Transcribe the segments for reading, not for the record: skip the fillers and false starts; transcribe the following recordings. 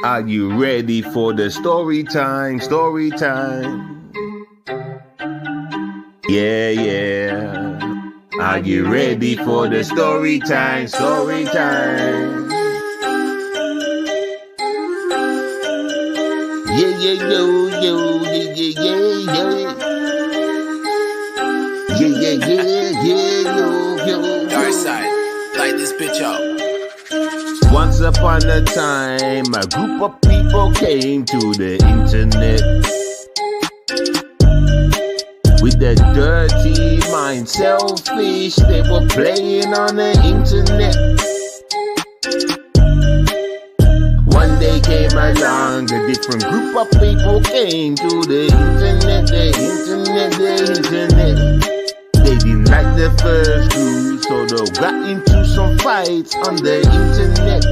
Are you ready for the story time? Story time. Yeah, yeah. Are you ready for the story time? Story time. Yeah, yeah, yo, yo, yeah, yeah, yeah, yeah. Yeah, yeah, yeah, yeah, yo, yo. Dark side, light this bitch up. Once upon a time, a group of people came to the internet with a dirty mind, selfish. They were playing on the internet. One day came along, a different group of people came to the internet, the internet. They didn't like the first group, so they got into some fights on the internet.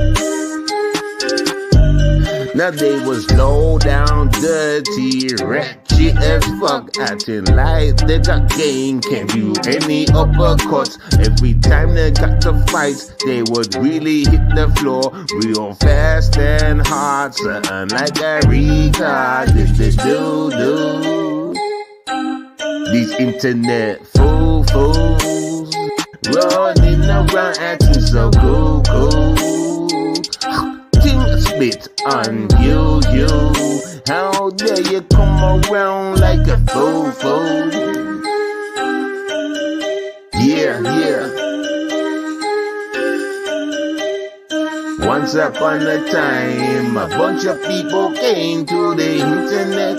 Now they was low down, dirty, ratchet as fuck, acting like they got game, can't do any uppercuts. Every time they got to fights, they would really hit the floor real fast and hard, something like a retard. This do. These internet fools running around acting so cool. Think spit on you. How dare you come around like a fool? Yeah. Once upon a time, a bunch of people came to the internet.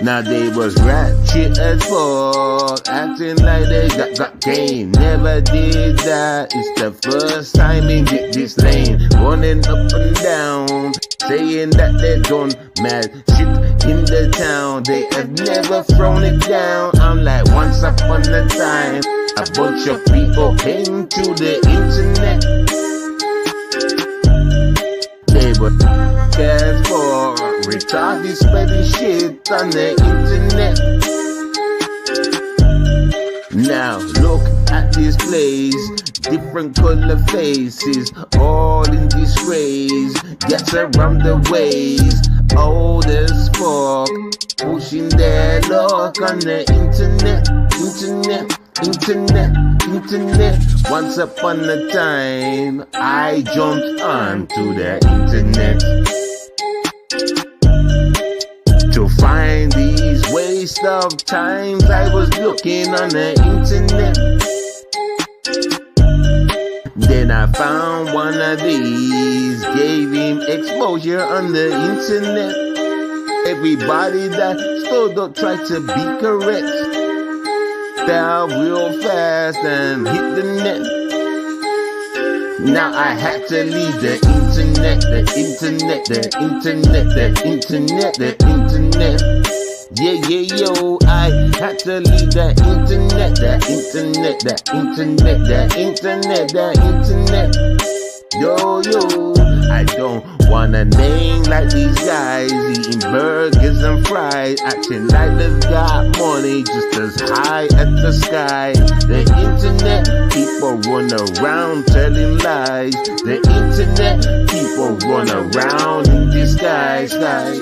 Now they was ratchet as fuck, acting like they got game. Never did that. It's the first time in this lane, running up and down, saying that they done mad shit in the town. They have never thrown it down. I'm like, once upon a time, a bunch of people came to the internet. They were as for retarded spreading shit on the internet. Now look at this place, different color faces, all in disgrace. Gets around the ways, old as fuck, pushing their luck on the internet. Once upon a time, I jumped onto the internet to find these waste of times. I was looking on the internet. Then I found one of these, gave him exposure on the internet. Everybody that stood up tried to be correct, fell real fast and hit the net. Now I had to leave the internet. Yeah, yo, I had to leave the internet. Yo, I don't wanna name like these guys, eating burgers and fries, acting like they've got money just as high at the sky. The internet, people run around telling lies. The internet, people run around in disguise, guys.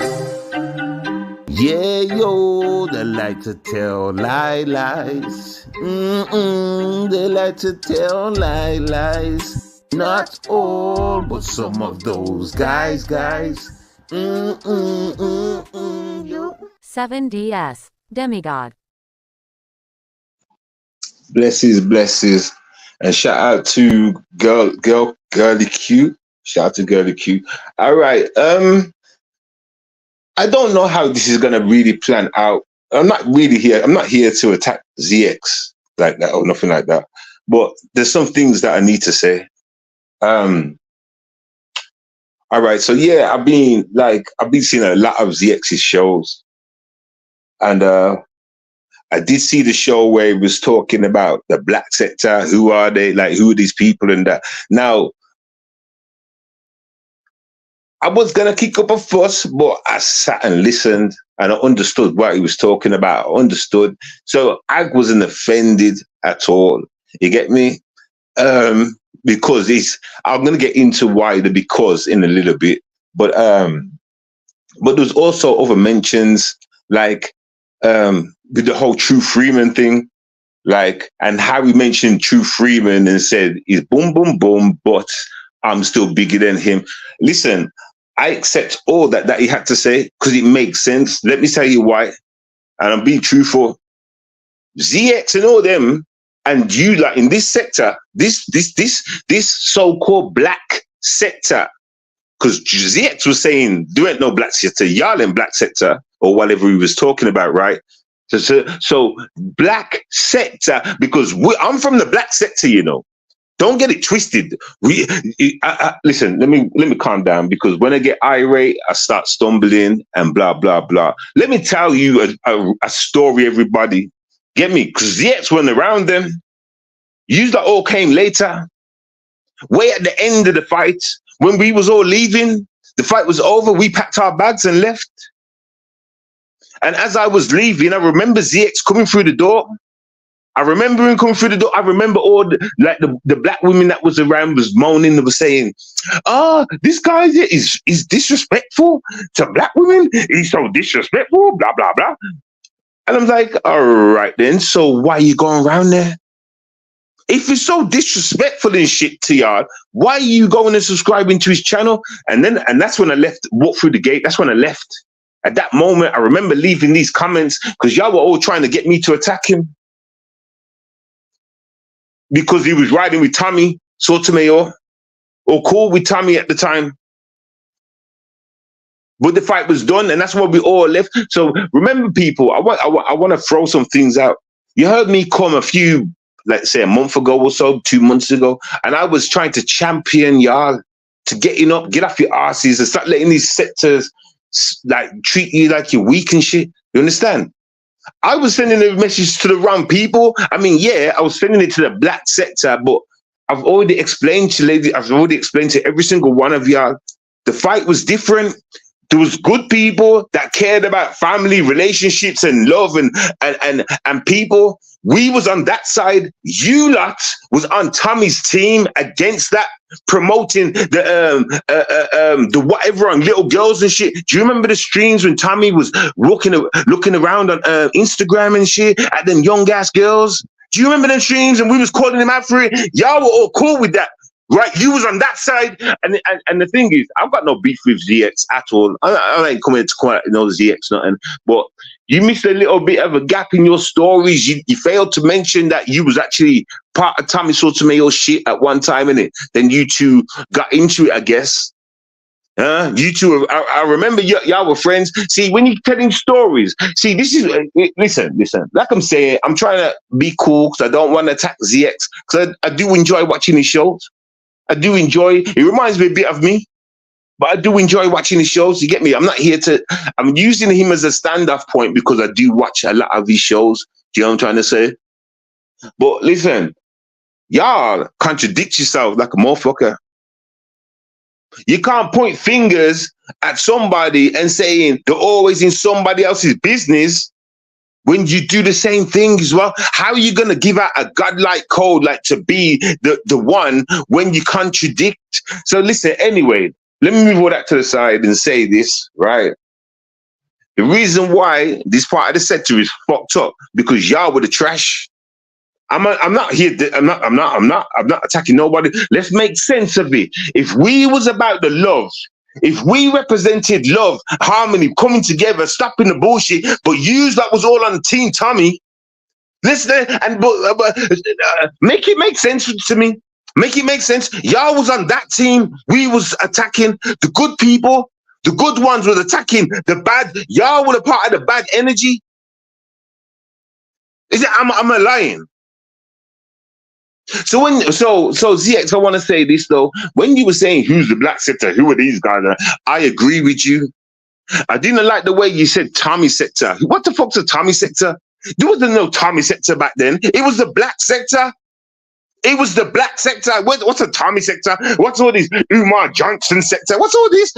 Yeah, yo, they like to tell lies. They like to tell lies. Not all, but some of those guys. Yo. 7DS Blesses. And shout out to Girly Q. Shout out to Girly Q. All right. I don't know how this is gonna really plan out. I'm not here to attack ZX like that or nothing like that. But there's some things that I need to say. All right, so yeah, I've been seeing a lot of ZX's shows, and I did see the show where he was talking about the black sector. Who are they? Like, who are these people and that? Now, I was gonna kick up a fuss, but I sat and listened, and I understood what he was talking about. I understood, so I wasn't offended at all. You get me? because I'm gonna get into why the because in a little bit, but there's also other mentions like with the whole True Freeman thing, like, and Harry mentioned True Freeman and said he's boom boom boom, but I'm still bigger than him. Listen, I accept all that he had to say because it makes sense. Let me tell you why, and I'm being truthful. ZX and all them, and you, like in this sector, this so-called black sector, because ZX was saying there ain't no black sector, y'all in black sector or whatever he was talking about, right? So black sector, because I'm from the black sector, you know. Don't get it twisted. Listen. Let me calm down, because when I get irate, I start stumbling and blah blah blah. Let me tell you a story, everybody. Get me? Because ZX went around them. You that all came later. Way at the end of the fight, when we was all leaving, the fight was over. We packed our bags and left. And as I was leaving, I remember ZX coming through the door. I remember him coming through the door. I remember all the black women that was around was moaning. They were saying, this guy is disrespectful to black women. He's so disrespectful, blah, blah, blah. And I'm like, all right then. So why are you going around there? If it's so disrespectful and shit to y'all, why are you going and subscribing to his channel? And that's when I walked through the gate. That's when I left. At that moment, I remember leaving these comments because y'all were all trying to get me to attack him. Because he was riding with Tommy Sotomayor, or cool with Tommy at the time. But the fight was done, and that's why we all left. So remember, people, I want to throw some things out. You heard me come let's say a month ago or so, 2 months ago, and I was trying to champion y'all to get off your asses and start letting these sectors like treat you like you're weak and shit. You understand? I was sending a message to the wrong people. I mean, yeah, I was sending it to the black sector, but I've already explained to every single one of y'all, the fight was different. There was good people that cared about family relationships and love and people. We was on that side. You lot was on Tommy's team against that, promoting the whatever on little girls and shit. Do you remember the streams when Tommy was looking around on Instagram and shit at them young ass girls? Do you remember them streams? And we was calling him out for it. Y'all were all cool with that. Right, you was on that side, and the thing is, I've got no beef with ZX at all. I ain't coming to quite ZX nothing, but you missed a little bit of a gap in your stories. You failed to mention that you was actually part of Tommy Sotomayor shit at one time, innit? Then you two got into it, I guess. You two, I remember y'all were friends. See, when you're telling stories, see, this is, listen, like I'm saying, I'm trying to be cool because I don't want to attack ZX, because I do enjoy watching his shows. I do enjoy, it reminds me a bit of me, but I do enjoy watching his shows. You get me? I'm using him as a standoff point because I do watch a lot of his shows. Do you know what I'm trying to say? But listen, y'all contradict yourself like a motherfucker. You can't point fingers at somebody and saying they're always in somebody else's business when you do the same thing as well. How are you going to give out a godlike code like to be the one when you contradict? So listen, anyway, let me move all that to the side and say this, right? The reason why this part of the sector is fucked up because y'all were the trash. I'm not here. I'm not attacking nobody. Let's make sense of it. If we was about the love, if we represented love, harmony, coming together, stopping the bullshit, but you that was all on Team Tommy, listen and make it make sense to me. Make it make sense. Y'all was on that team. We was attacking the good people. The good ones was attacking the bad. Y'all were a part of the bad energy. Is it? I'm a lying. So ZX, I want to say this though. When you were saying who's the black sector, who are these guys? I agree with you. I didn't like the way you said Tommy sector. What the fuck's a Tommy sector? There wasn't no Tommy sector back then. It was the black sector. It was the black sector. What's a Tommy sector? What's all this Umar Johnson sector? What's all this?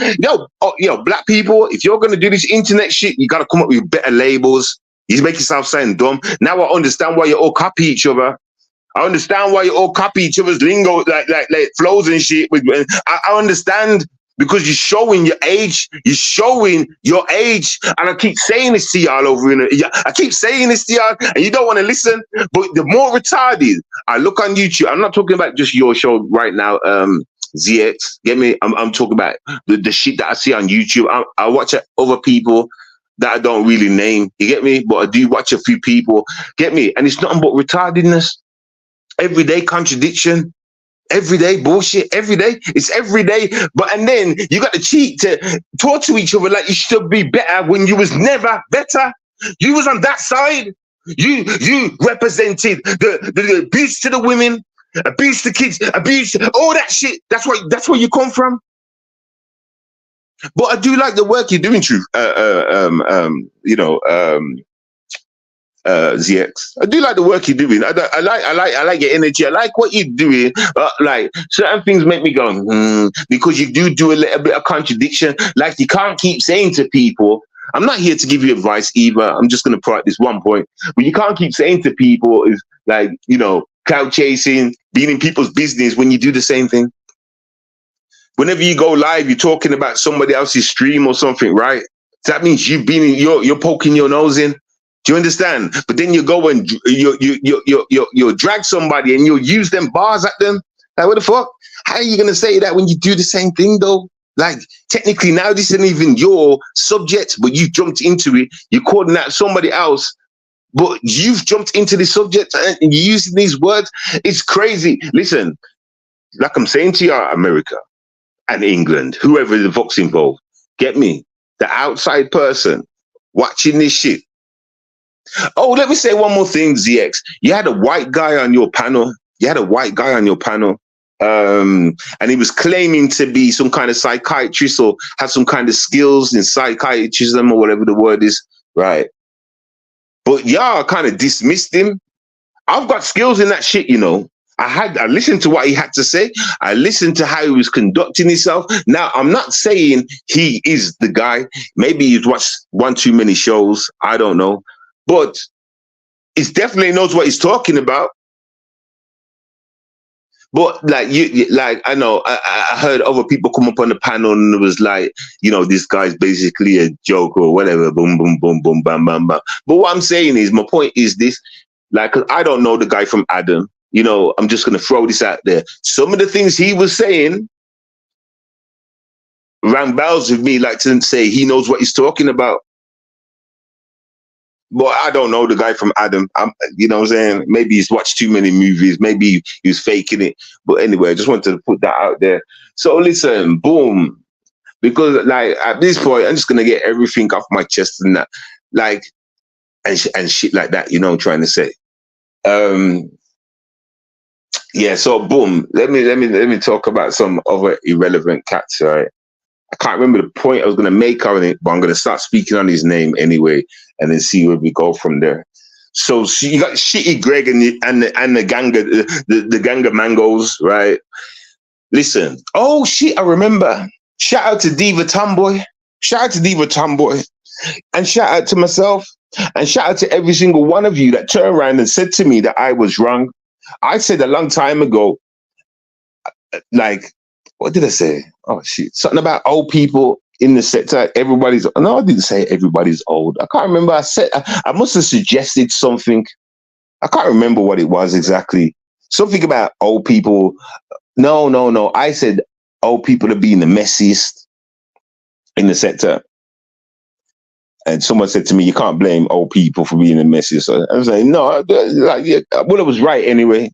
Yo, black people, if you're gonna do this internet shit, you gotta come up with better labels. You make yourself sound dumb. Now I understand why you all copy each other. I understand why you all copy each other's lingo, like flows and shit. I understand because you're showing your age. You're showing your age, and I keep saying this to y'all over in. I keep saying this to y'all, and you don't want to listen. But the more retarded I look on YouTube, I'm not talking about just your show right now, ZX. Get me? I'm talking about the shit that I see on YouTube. I watch other people that I don't really name. You get me? But I do watch a few people. Get me? And it's nothing but retardedness. Everyday contradiction, everyday bullshit, every day. It's every day. But and then you got to cheat to talk to each other like you should be better when you was never better. You was on that side. You represented the abuse to the women, abuse to kids, abuse, all that shit. That's where you come from. But I do like the work you're doing, Truth. ZX. I do like the work you're doing. I like your energy. I like what you're doing. Like certain things make me go, because you do a little bit of contradiction. Like you can't keep saying to people, I'm not here to give you advice either. I'm just going to put out this one point. But you can't keep saying to people is like, clout chasing, being in people's business when you do the same thing. Whenever you go live, you're talking about somebody else's stream or something, right? That means you're poking your nose in. Do you understand? But then you go and you drag somebody and you'll use them bars at them. Like, what the fuck? How are you gonna say that when you do the same thing though? Like, technically now this isn't even your subject, but you jumped into it. You're calling out somebody else, but you've jumped into the subject and you're using these words. It's crazy. Listen, like I'm saying to you, America and England, whoever the fuck's involved, get me? The outside person watching this shit. Oh, let me say one more thing, ZX. You had a white guy on your panel. And he was claiming to be some kind of psychiatrist or have some kind of skills in psychiatrism or whatever the word is, right? But y'all kind of dismissed him. I've got skills in that shit, I listened to what he had to say. I listened to how he was conducting himself. Now, I'm not saying he is the guy. Maybe he's watched one too many shows. I don't know. But he definitely knows what he's talking about. But I know I heard other people come up on the panel and it was like, this guy's basically a joke or whatever. Boom, boom, boom, boom, bam, bam, bam. But what I'm saying is, my point is this: like, I don't know the guy from Adam. I'm just gonna throw this out there. Some of the things he was saying rang bells with me, like to say he knows what he's talking about. But I don't know the guy from Adam. You know what I'm saying? Maybe he's watched too many movies. Maybe he was faking it. But anyway, I just wanted to put that out there. So listen, boom. Because like at this point, I'm just gonna get everything off my chest and that, like, and shit like that. I'm trying to say. Yeah. So boom. Let me talk about some other irrelevant cats. Right. I can't remember the point I was gonna make on it, but I'm gonna start speaking on his name anyway, and then see where we go from there. So you got Shitty Greg and the gang of Mangos, right? Listen. Oh shit, I remember. Shout out to Diva Tomboy. And shout out to myself. And shout out to every single one of you that turned around and said to me that I was wrong. I said a long time ago, like, what did I say? Oh shit, something about old people in the sector. No, I didn't say everybody's old. I can't remember. I must have suggested something. I can't remember what it was exactly. Something about old people. No. I said old people are being the messiest in the sector. And someone said to me, you can't blame old people for being the messiest. So I was like, no, well, I was right anyway.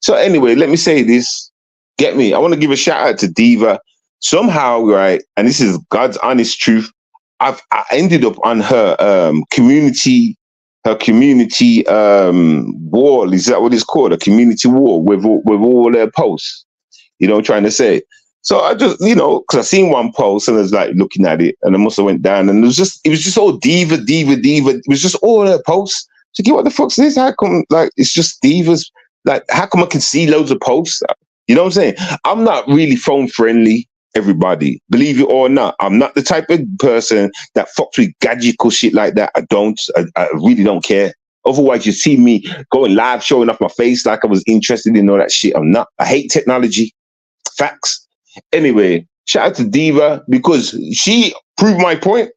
So anyway, let me say this. Get me? I want to give a shout out to Diva. Somehow, right, and this is God's honest truth, I ended up on her community wall. Is that what it's called? A community wall with all their posts. Trying to say. So I just, because I seen one post and I was like looking at it, and I must have went down, and it was just all diva. It was just all their posts. So what the fuck's this? How come it's just divas? Like, how come I can see loads of posts? You know what I'm saying? I'm not really phone friendly, everybody. Believe it or not, I'm not the type of person that fucks with gadgetical shit like that. I really don't care. Otherwise, you see me going live, showing off my face like I was interested in all that shit. I'm not. I hate technology. Facts. Anyway, shout out to Diva because she proved my point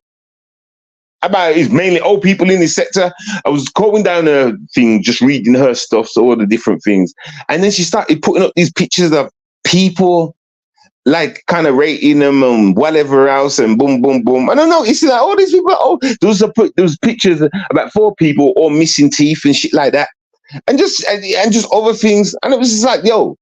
about it's mainly old people in this sector. I was going down a thing, just reading her stuff, so all the different things. And then she started putting up these pictures of people like kind of rating them and whatever else and boom, boom, boom. I don't know. It's like all these people, there was pictures about 4 people all missing teeth and shit like that. And just other things. And it was just like, yo,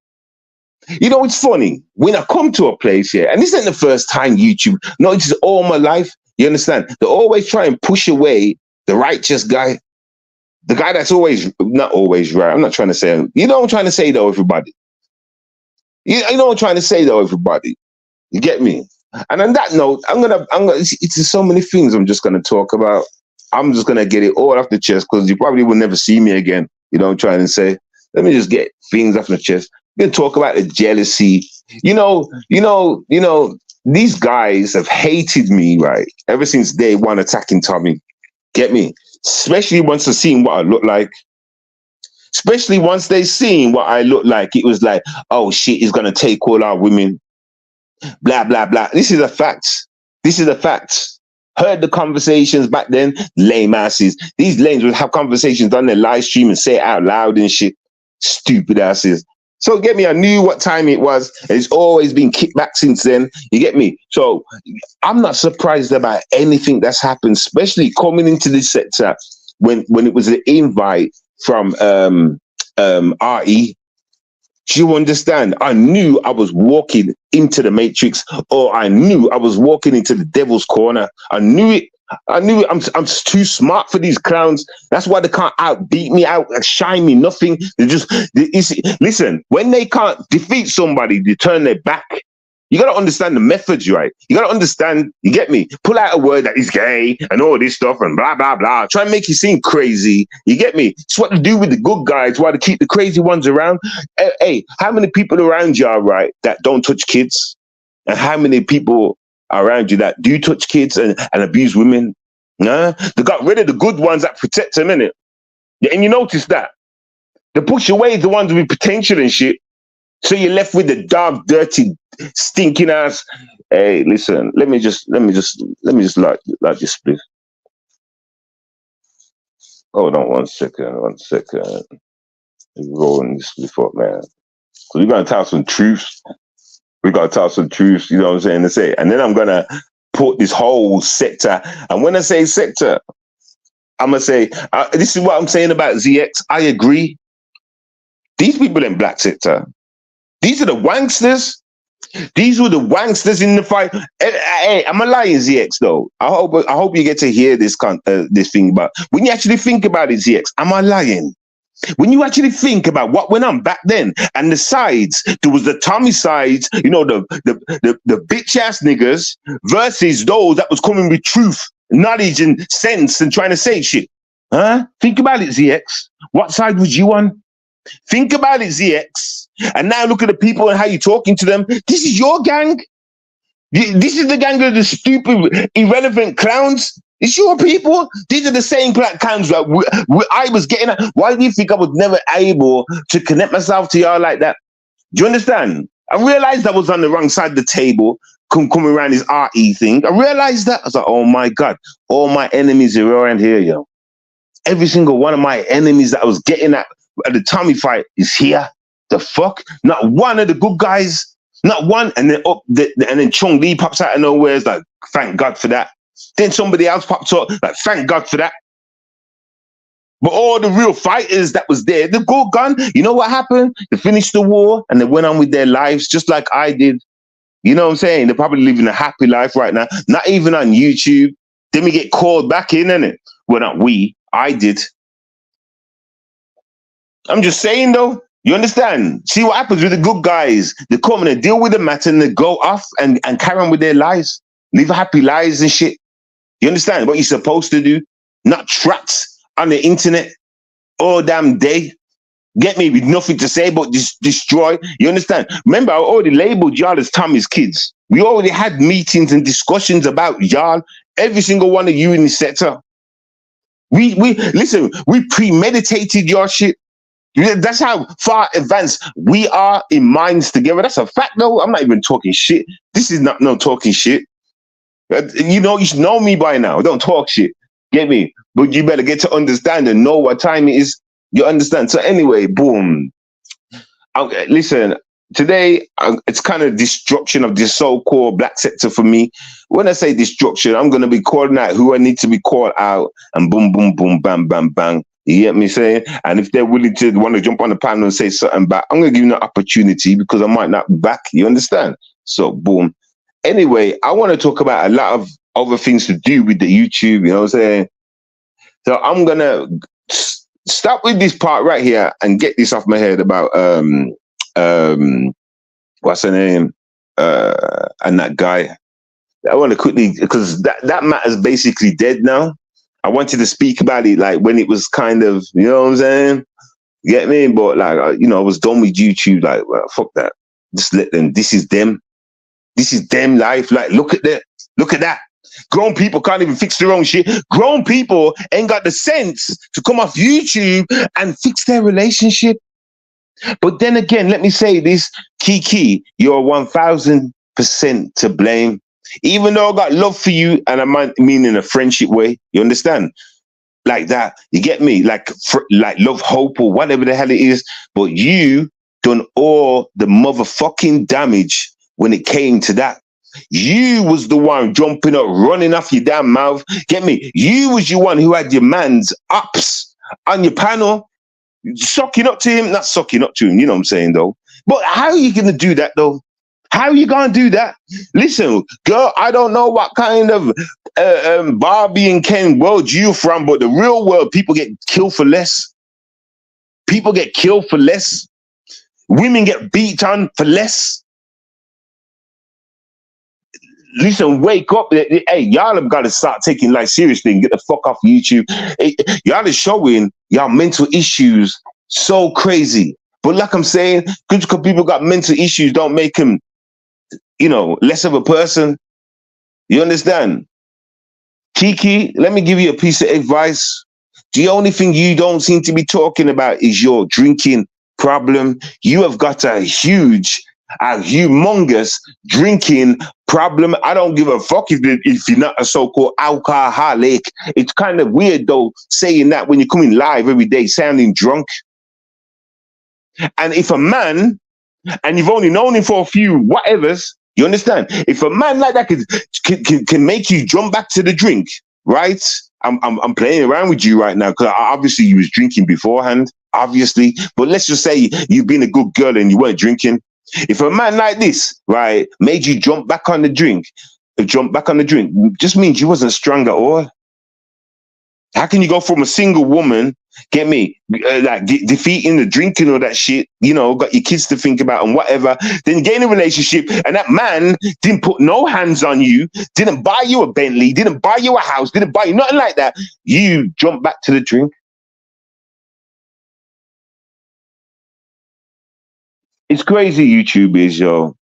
you know, it's funny. When I come to a place here, and this ain't the first time YouTube, no, it's all my life. You understand? They always try and push away the righteous guy. The guy that's not always right. I'm not trying to say, you know what I'm trying to say though, everybody. You know what I'm trying to say though, everybody. You get me? And on that note, it's so many things I'm just gonna talk about. I'm just gonna get it all off the chest because you probably will never see me again. You know what I'm trying to say? Let me just get things off the chest. We're gonna talk about the jealousy. You know, these guys have hated me, right? Ever since day one attacking Tommy. Get me? Especially once they've seen what I look like. Especially once they seen what I look like. It was like, oh shit, he's gonna take all our women. Blah, blah, blah. This is a fact. This is a fact. Heard the conversations back then, lame asses. These lames would have conversations on their live stream and say it out loud and shit. Stupid asses. So get me, I knew what time it was. It's always been kicked back since then. You get me? So I'm not surprised about anything that's happened, especially coming into this sector when it was an invite from RE. Do you understand? I knew I was walking into the matrix, or I knew I was walking into the devil's corner. I knew it. I'm too smart for these clowns. That's why they can't outbeat me, outshine me, nothing. Listen, when they can't defeat somebody, they turn their back. You got to understand the methods, right? You got to understand, you get me? Pull out a word that is gay and all this stuff and blah, blah, blah. Try and make you seem crazy. You get me? It's what to do with the good guys, why to keep the crazy ones around. Hey, how many people around you are, right, that don't touch kids? And how many people around you that do touch kids and abuse women? Nah? They got rid of the good ones that protect them, innit? Yeah, and you notice that. They push away the ones with potential and shit. So you're left with the dark, dirty, stinking ass. Hey, listen, let me just like this, please. Hold on 1 second. Rolling this before, man. So we're gonna tell some truths. You know what I'm saying, to say. And then I'm gonna put this whole sector. And when I say sector, I'm gonna say, this is what I'm saying about ZX. I agree. These people in black sector, these are the wanksters. These were the wanksters in the fight. Hey, I'm a lying, ZX though. I hope you get to hear this thing. But when you actually think about it, ZX, am I lying? When you actually think about what went on back then, and the sides, there was the Tommy sides, you know, the bitch ass niggas versus those that was coming with truth, knowledge, and sense, and trying to say shit. Huh? Think about it, ZX. What side was you on? Think about it, ZX. And now look at the people and how you're talking to them. This is your gang. This is the gang of the stupid, irrelevant clowns. It's your people. These are the same clowns that I was getting at. Why do you think I was never able to connect myself to y'all like that? Do you understand? I realized I was on the wrong side of the table, coming around this RE thing. I realized that. I was like, oh my God, all my enemies are around here, yo. Every single one of my enemies that I was getting at the Tommy fight is here. The fuck? Not one of the good guys. Not one. And then Chung Lee pops out of nowhere. It's like, thank God for that. Then somebody else pops up, like, thank God for that. But all the real fighters that was there, they're all gone. You know what happened? They finished the war and they went on with their lives just like I did. You know what I'm saying? They're probably living a happy life right now. Not even on YouTube. Then we get called back in, innit? Well, not we. I did. I'm just saying, though. You understand? See what happens with the good guys. They come and they deal with the matter and they go off and carry on with their lives. Live happy lives and shit. You understand what you're supposed to do? Not trapped on the internet all damn day. Get me with nothing to say but just destroy. You understand? Remember, I already labeled y'all as Tommy's kids. We already had meetings and discussions about y'all. Every single one of you in the sector. We listen, we premeditated your shit. That's how far advanced we are in minds together. That's a fact, though. I'm not even talking shit. This is not no talking shit. You should know me by now. Don't talk shit. Get me? But you better get to understand and know what time it is. You understand? So anyway, boom. Listen, today it's kind of destruction of this so-called black sector for me. When I say destruction, I'm going to be calling out who I need to be called out, and boom, boom, boom, bam, bam, bang. You get me saying? And if they're willing to want to jump on the panel and say something back, I'm going to give them an opportunity because I might not be back. You understand? So boom. Anyway, I want to talk about a lot of other things to do with the YouTube. You know what I'm saying? So I'm going to stop with this part right here and get this off my head about what's her name, and that guy. I want to quickly, because that matter's basically dead now. I wanted to speak about it like when it was kind of, you know what I'm saying? You get me? But like, I was done with YouTube. Like, well, fuck that. Just let them. This is them. This is them life. Like, look at that. Look at that. Grown people can't even fix their own shit. Grown people ain't got the sense to come off YouTube and fix their relationship. But then again, let me say this, Kiki, you're 1000% to blame. Even though I got love for you, and I mean in a friendship way, you understand? Like that, you get me? Like love, hope, or whatever the hell it is. But you done all the motherfucking damage when it came to that. You was the one jumping up, running off your damn mouth. Get me? You was your one who had your man's ups on your panel, sucking up to him, not sucking up to him, you know what I'm saying, though? But how are you going to do that, though? How are you going to do that? Listen, girl, I don't know what kind of Barbie and Ken world you're from, but the real world, people get killed for less. People get killed for less. Women get beat on for less. Listen, wake up. Hey, y'all have got to start taking life seriously and get the fuck off YouTube. Hey, y'all is showing y'all mental issues so crazy. But like I'm saying, because people got mental issues don't make them, less of a person. You understand? Kiki, let me give you a piece of advice. The only thing you don't seem to be talking about is your drinking problem. You have got a humongous drinking problem. I don't give a fuck if you're not a so-called alcoholic. It's kind of weird, though, saying that when you're coming live every day, sounding drunk. And if a man, and you've only known him for a few whatevers, you understand? If a man like that can make you jump back to the drink, right? I'm playing around with you right now because obviously you was drinking beforehand, obviously. But let's just say you've been a good girl and you weren't drinking. If a man like this, right, made you jump back on the drink, just means you wasn't strong at all. How can you go from a single woman, get me, defeating the drinking or that shit, got your kids to think about and whatever, then you get in a relationship and that man didn't put no hands on you, didn't buy you a Bentley, didn't buy you a house, didn't buy you nothing like that. You jump back to the drink. It's crazy YouTube is, yo.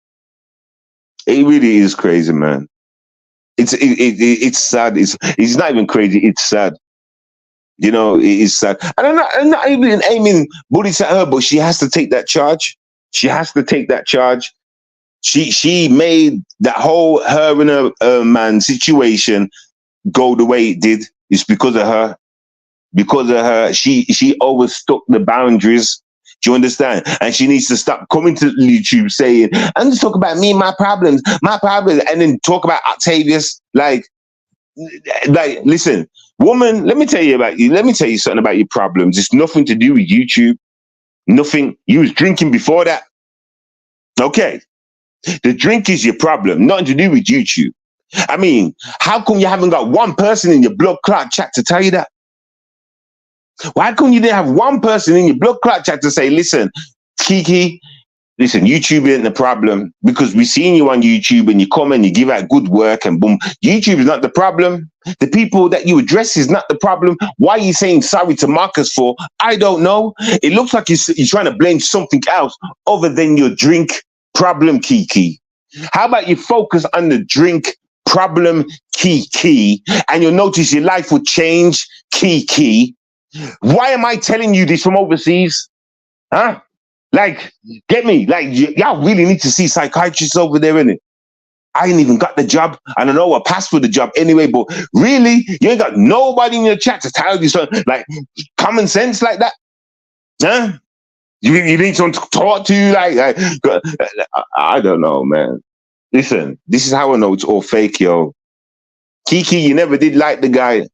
It really is crazy, man. It's sad. It's not even crazy. It's sad. It is sad. And I'm not even aiming bullets at her, but she has to take that charge. She has to take that charge. She made that whole her and her man situation go the way it did. It's because of her. Because of her, she overstuck the boundaries. Do you understand? And she needs to stop coming to YouTube saying, I'm just talking about me and my problems, and then talk about Octavius. Like, listen, woman, let me tell you something about your problems. It's nothing to do with YouTube. Nothing. You was drinking before that. Okay. The drink is your problem, nothing to do with YouTube. I mean, how come you haven't got one person in your blood clot chat to tell you that? Why couldn't you have one person in your blood clot chat to say, listen, Kiki, listen, YouTube isn't the problem because we've seen you on YouTube and you come and you give out good work and boom. YouTube is not the problem. The people that you address is not the problem. Why are you saying sorry to Marcus for? I don't know. It looks like you're trying to blame something else other than your drink problem, Kiki. How about you focus on the drink problem, Kiki, and you'll notice your life will change, Kiki. Why am I telling you this from overseas? Huh? Like, get me? Like, y'all really need to see psychiatrists over there, innit? I ain't even got the job. I don't know, I passed for the job anyway, but really, you ain't got nobody in your chat to tell you something, like, common sense like that? Huh? You need someone to talk to you, like I don't know, man. Listen, this is how I know it's all fake, yo. Kiki, you never did like the guy.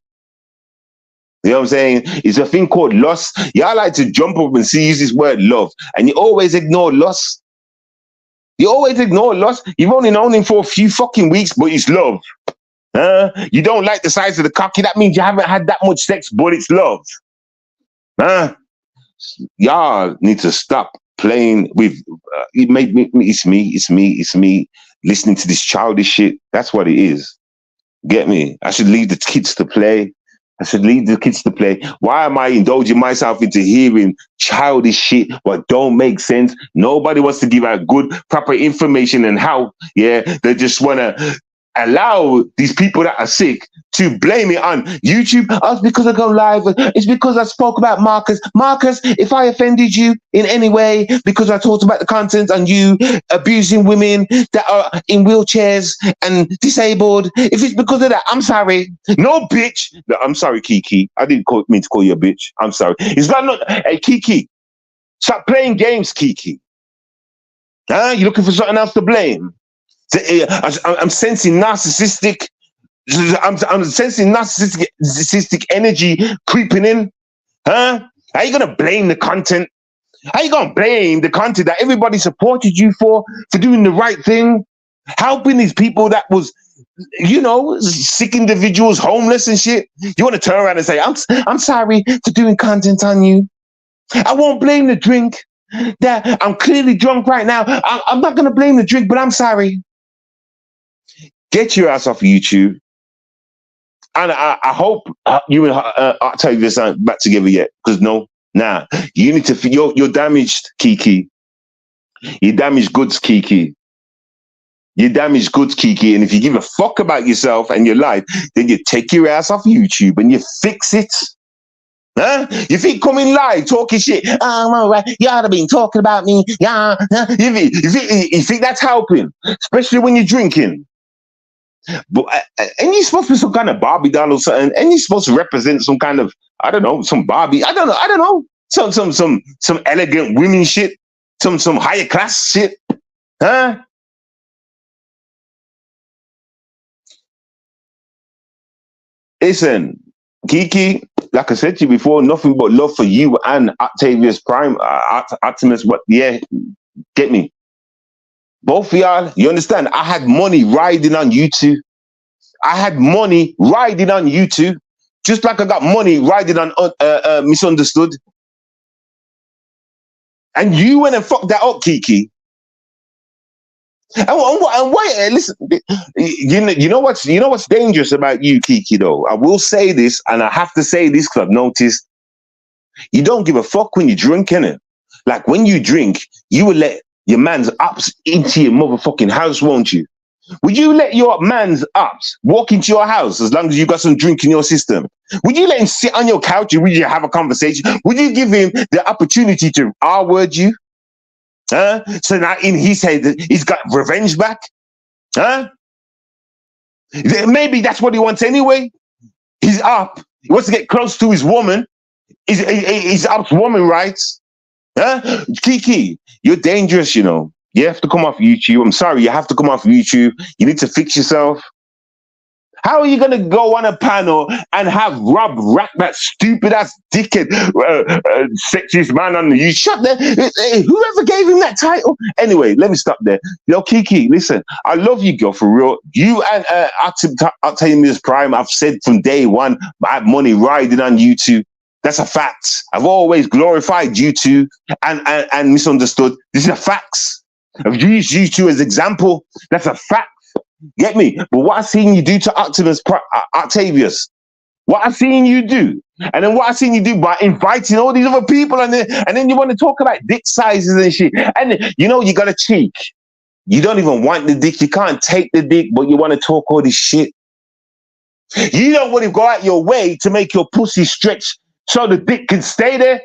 You know what I'm saying? It's a thing called loss. Y'all like to jump up and use this word love, and you always ignore loss. You always ignore loss. You've only known him for a few fucking weeks, but it's love. You don't like the size of the cocky. That means you haven't had that much sex, but it's love. Y'all need to stop playing with. It made me. It's me. Listening to this childish shit. That's what it is. Get me? I should leave the kids to play. Why am I indulging myself into hearing childish shit what don't make sense? Nobody wants to give out good, proper information and how, they just want to allow these people that are sick to blame it on YouTube. Oh, it's because I go live. It's because I spoke about Marcus. Marcus, if I offended you in any way because I talked about the content on you abusing women that are in wheelchairs and disabled, if it's because of that, I'm sorry. No, bitch. No, I'm sorry, Kiki. I didn't mean to call you a bitch. I'm sorry. It's not. Hey, Kiki, stop playing games, Kiki. You're looking for something else to blame. I'm sensing narcissistic. I'm sensing narcissistic energy creeping in. How are you gonna blame the content? How are you gonna blame the content that everybody supported you for doing the right thing, helping these people that was, sick individuals, homeless and shit? You want to turn around and say, I'm sorry for doing content on you. I won't blame the drink. That I'm clearly drunk right now. I'm not gonna blame the drink, but I'm sorry. Get your ass off YouTube. And I hope you and Octavius aren't back together yet. Because you need to. You're damaged, Kiki. You're damaged goods, Kiki. You're damaged goods, Kiki. And if you give a fuck about yourself and your life, then you take your ass off YouTube and you fix it. You think coming live talking shit? You ought to be talking about me. You think that's helping, especially when you're drinking. But and you're supposed to be some kind of Barbie doll or something, and you're supposed to represent some kind of, I don't know, some Barbie. I don't know. Some elegant women shit. Some higher class shit. Listen, Kiki, like I said to you before, nothing but love for you and Octavius Prime, Optimus. Get me? Both of y'all, you understand? I had money riding on YouTube. Just like I got money riding on Misunderstood. And you went and fucked that up, Kiki. And why? Listen, you know what's dangerous about you, Kiki, though? I will say this, and I have to say this because I've noticed you don't give a fuck when you drink, innit? Like when you drink, you will let your man's ups into your motherfucking house, won't you? Would you let your man's ups walk into your house as long as you got some drink in your system? Would you let him sit on your couch and would you have a conversation? Would you give him the opportunity to R-word you? So now in his head, he's got revenge back? Maybe that's what he wants anyway. He's up. He wants to get close to his woman. He's up's woman rights. Kiki, you're dangerous, you know. You have to come off YouTube. I'm sorry, you have to come off YouTube. You need to fix yourself. How are you going to go on a panel and have Rob Rack, that stupid ass dickhead, sexist man on the YouTube? Shut there. Whoever gave him that title. Anyway, let me stop there. Yo, Kiki, listen, I love you, girl, for real. You and Octavius Prime, I've said from day one, I have money riding on YouTube. That's a fact. I've always glorified you two and Misunderstood. This is a fact. I've used you two as example. That's a fact. Get me? But what I've seen you do to Octavius, what I've seen you do, and then what I've seen you do by inviting all these other people, and then you want to talk about dick sizes and shit. And you know, you got a cheek. You don't even want the dick. You can't take the dick, but you want to talk all this shit. You don't want to go out your way to make your pussy stretch so the dick can stay there.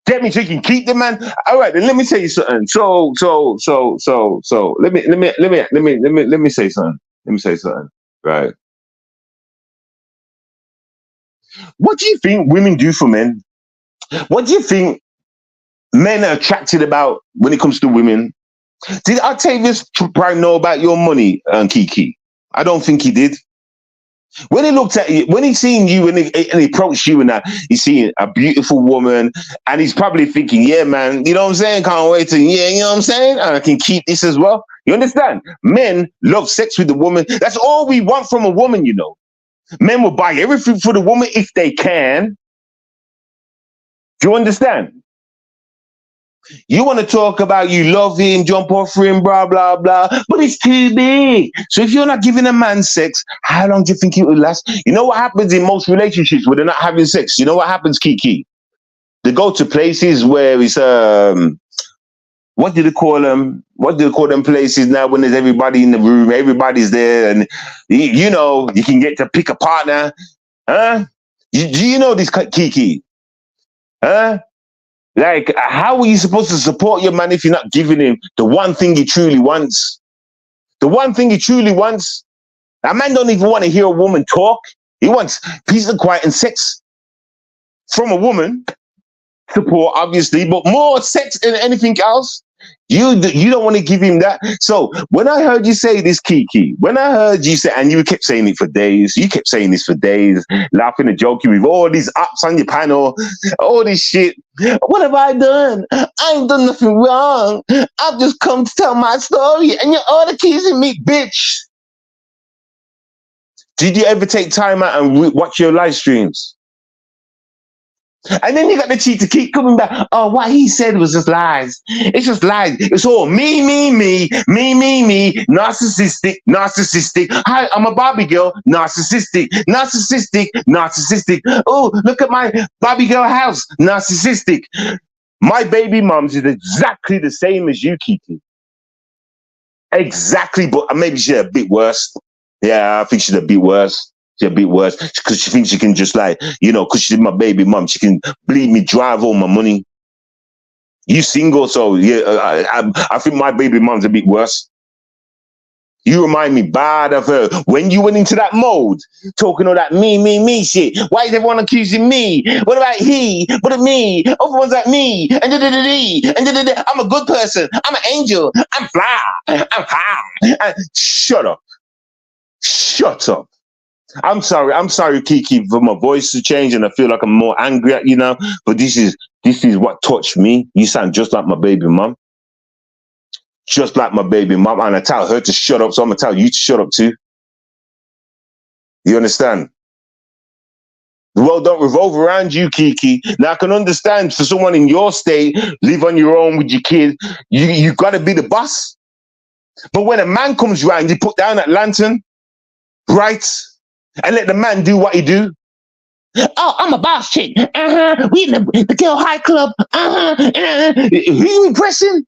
Get me so you can keep the man. All right, then let me tell you something. So let me say something. Let me say something. Right. What do you think women do for men? What do you think men are attracted about when it comes to women? Did Octavius Prime know about your money, Kiki? I don't think he did. When he looked at you, when he seen you and he approached you and that, he's seeing a beautiful woman and he's probably thinking, yeah, man, you know what I'm saying? Can't wait to, yeah, you know what I'm saying? And I can keep this as well. You understand? Men love sex with the woman. That's all we want from a woman, you know. Men will buy everything for the woman if they can. Do you understand? You want to talk about you love him, jump off him, blah, blah, blah, but it's too big. So if you're not giving a man sex, how long do you think it will last? You know what happens in most relationships where they're not having sex? You know what happens, Kiki? They go to places where it's, what do they call them? What do they call them places now when there's everybody in the room, everybody's there, and you know, you can get to pick a partner. Huh? Do you know this, Kiki? Huh? Like, how are you supposed to support your man if you're not giving him the one thing he truly wants? The one thing he truly wants. A man don't even want to hear a woman talk. He wants peace and quiet and sex from a woman. Support, obviously, but more sex than anything else. You don't want to give him that. So when I heard you say this, Kiki, when I heard you say, and you kept saying it for days, you kept saying this for days, laughing and joking with all these ups on your panel, all this shit. What have I done? I ain't done nothing wrong. I've just come to tell my story, and you're all accusing me, bitch. Did you ever take time out and watch your live streams? And then you got the cheat to keep coming back. Oh, what he said was just lies. It's just lies. It's all me, narcissistic. Hi, I'm a Barbie girl, narcissistic. Oh, look at my Barbie girl house, narcissistic. My baby mom's is exactly the same as you, Kiki. Exactly, but maybe she's a bit worse. Yeah, I think she's a bit worse. She's a bit worse because she thinks she can just like, you know, because she's my baby mom, she can bleed me, drive all my money. You single, so yeah, I think my baby mom's a bit worse. You remind me bad of her. When you went into that mode, talking all that me shit. Why is everyone accusing me? What about he? What about me? Everyone's like me. And I'm a good person. I'm an angel. I'm fly. I'm high. Shut up. Shut up. I'm sorry, Kiki, for my voice to change and I feel like I'm more angry at you now. But this is what touched me. You sound just like my baby mom. Just like my baby mom. And I tell her to shut up, so I'm gonna tell you to shut up too. You understand? The world don't revolve around you, Kiki. Now I can understand for someone in your state, live on your own with your kid, you gotta be the boss. But when a man comes around, you put down that lantern, right? And let the man do what he do. Oh, I'm a boss chick. We in the girl high club. Who you impressing?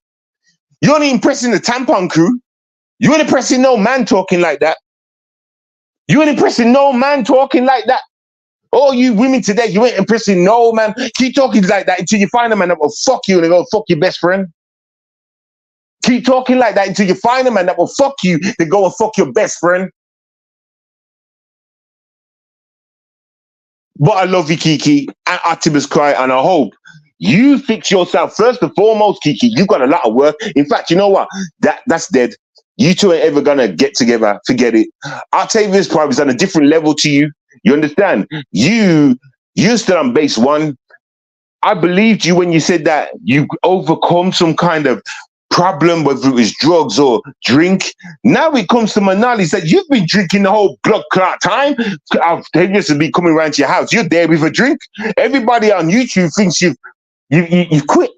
You're only impressing the tampon crew. You ain't impressing no man talking like that. You ain't impressing no man talking like that. Oh, you women today, you ain't impressing no man. Keep talking like that until you find a man that will fuck you and go fuck your best friend. Keep talking like that until you find a man that will fuck you to go and fuck your best friend. But I love you, Kiki, and Optimus Cry, and I hope you fix yourself first and foremost, Kiki. You've got a lot of work. In fact, you know what? That's dead. You two ain't ever gonna get together. Forget it. Octavius Prime is on a different level to you. You understand? You're still on base one. I believed you when you said that you overcome some kind of problem, whether it was drugs or drink. Now it comes to my knowledge that you've been drinking the whole blood clot time. Octavius will be coming around to your house. You're there with a drink. Everybody on YouTube thinks you've quit.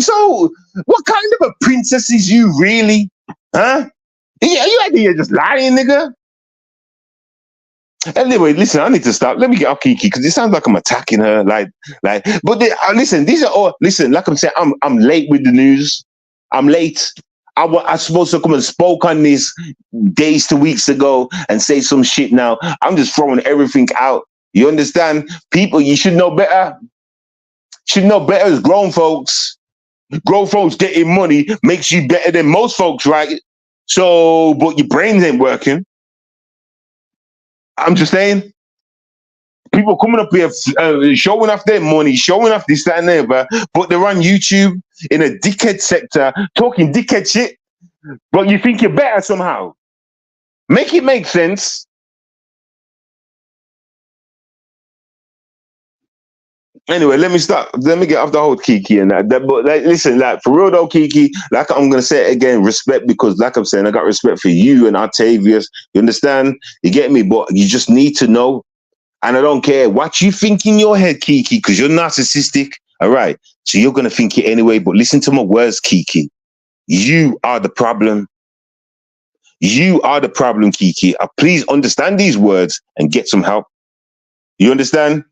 So what kind of a princess is you really? Huh? Yeah, you think you're just lying, nigga? Anyway, listen, I need to stop. Let me get off Kiki because it sounds like I'm attacking her. But listen, these are all. Listen, like I'm saying, I'm late with the news. I'm late. I supposed to come and spoke on this days to weeks ago and say some shit now. I'm just throwing everything out. You understand? People, you should know better. Should know better as grown folks. Grown folks getting money makes you better than most folks, right? So, but your brains ain't working. I'm just saying. People coming up here showing off their money, showing off this, that, and the other, but they're on YouTube in a dickhead sector talking dickhead shit, but you think you're better somehow. Make it make sense. Anyway, let me stop. Let me get off the whole Kiki and that. But like, listen, like for real though, Kiki, like I'm gonna say it again, respect, because like I'm saying, I got respect for you and Octavius. You understand? You get me? But you just need to know. And I don't care what you think in your head, Kiki, because you're narcissistic. All right. So you're going to think it anyway. But listen to my words, Kiki. You are the problem. You are the problem, Kiki. Please understand these words and get some help. You understand?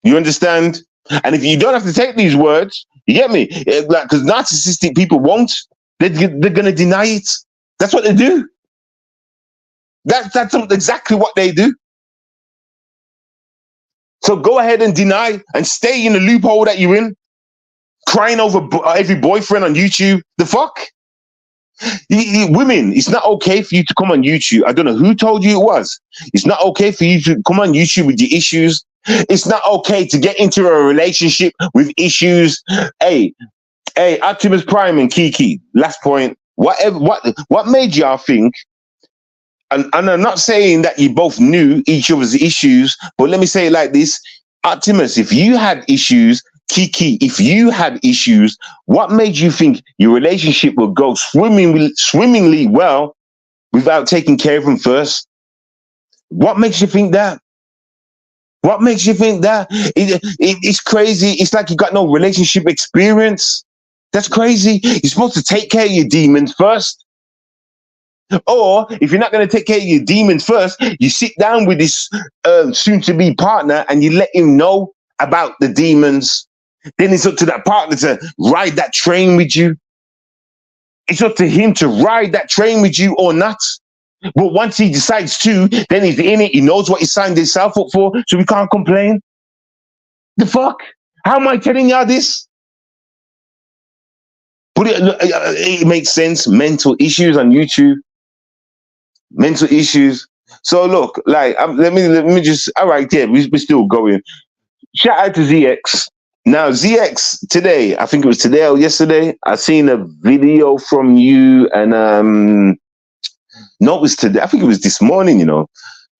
You understand? And if you don't have to take these words, you get me? Like, because narcissistic people won't. They're going to deny it. That's what they do. That's exactly what they do. So go ahead and deny and stay in the loophole that you're in, crying over every boyfriend on YouTube. The fuck? Women, it's not okay for you to come on YouTube. I don't know who told you it was. It's not okay for you to come on YouTube with your issues. It's not okay to get into a relationship with issues. Hey, Optimus Prime and Kiki, last point. What made y'all think? And I'm not saying that you both knew each other's issues, but let me say it like this. Optimus, if you had issues, Kiki, if you had issues, what made you think your relationship would go swimmingly well without taking care of them first? What makes you think that? What makes you think that? It's crazy. It's like you got no relationship experience. That's crazy. You're supposed to take care of your demons first. Or if you're not going to take care of your demons first, you sit down with this soon-to-be partner and you let him know about the demons. Then it's up to that partner to ride that train with you. It's up to him to ride that train with you or not. But once he decides to, then he's in it. He knows what he signed himself up for, so we can't complain. The fuck? How am I telling y'all this? But it makes sense. Mental issues on YouTube. Mental issues. So look, like let me just. All right, yeah, we're still going. Shout out to ZX. Now ZX today, I think it was today or yesterday. I seen a video from you, and no, it was today. I think it was this morning. You know,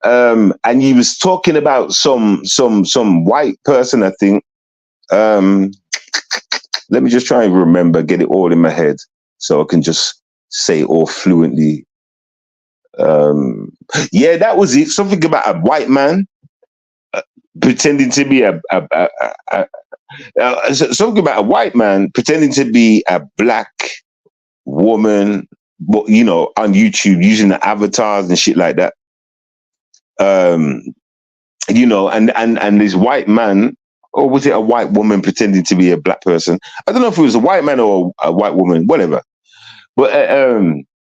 and you was talking about some white person. I think. Let me just try and remember, get it all in my head, so I can just say it all fluently. Yeah, that was it. Something about a white man pretending to be something about a white man pretending to be a black woman, but you know, on YouTube using the avatars and shit like that. You know, and this white man, or was it a white woman pretending to be a black person? I don't know if it was a white man or a white woman, whatever. But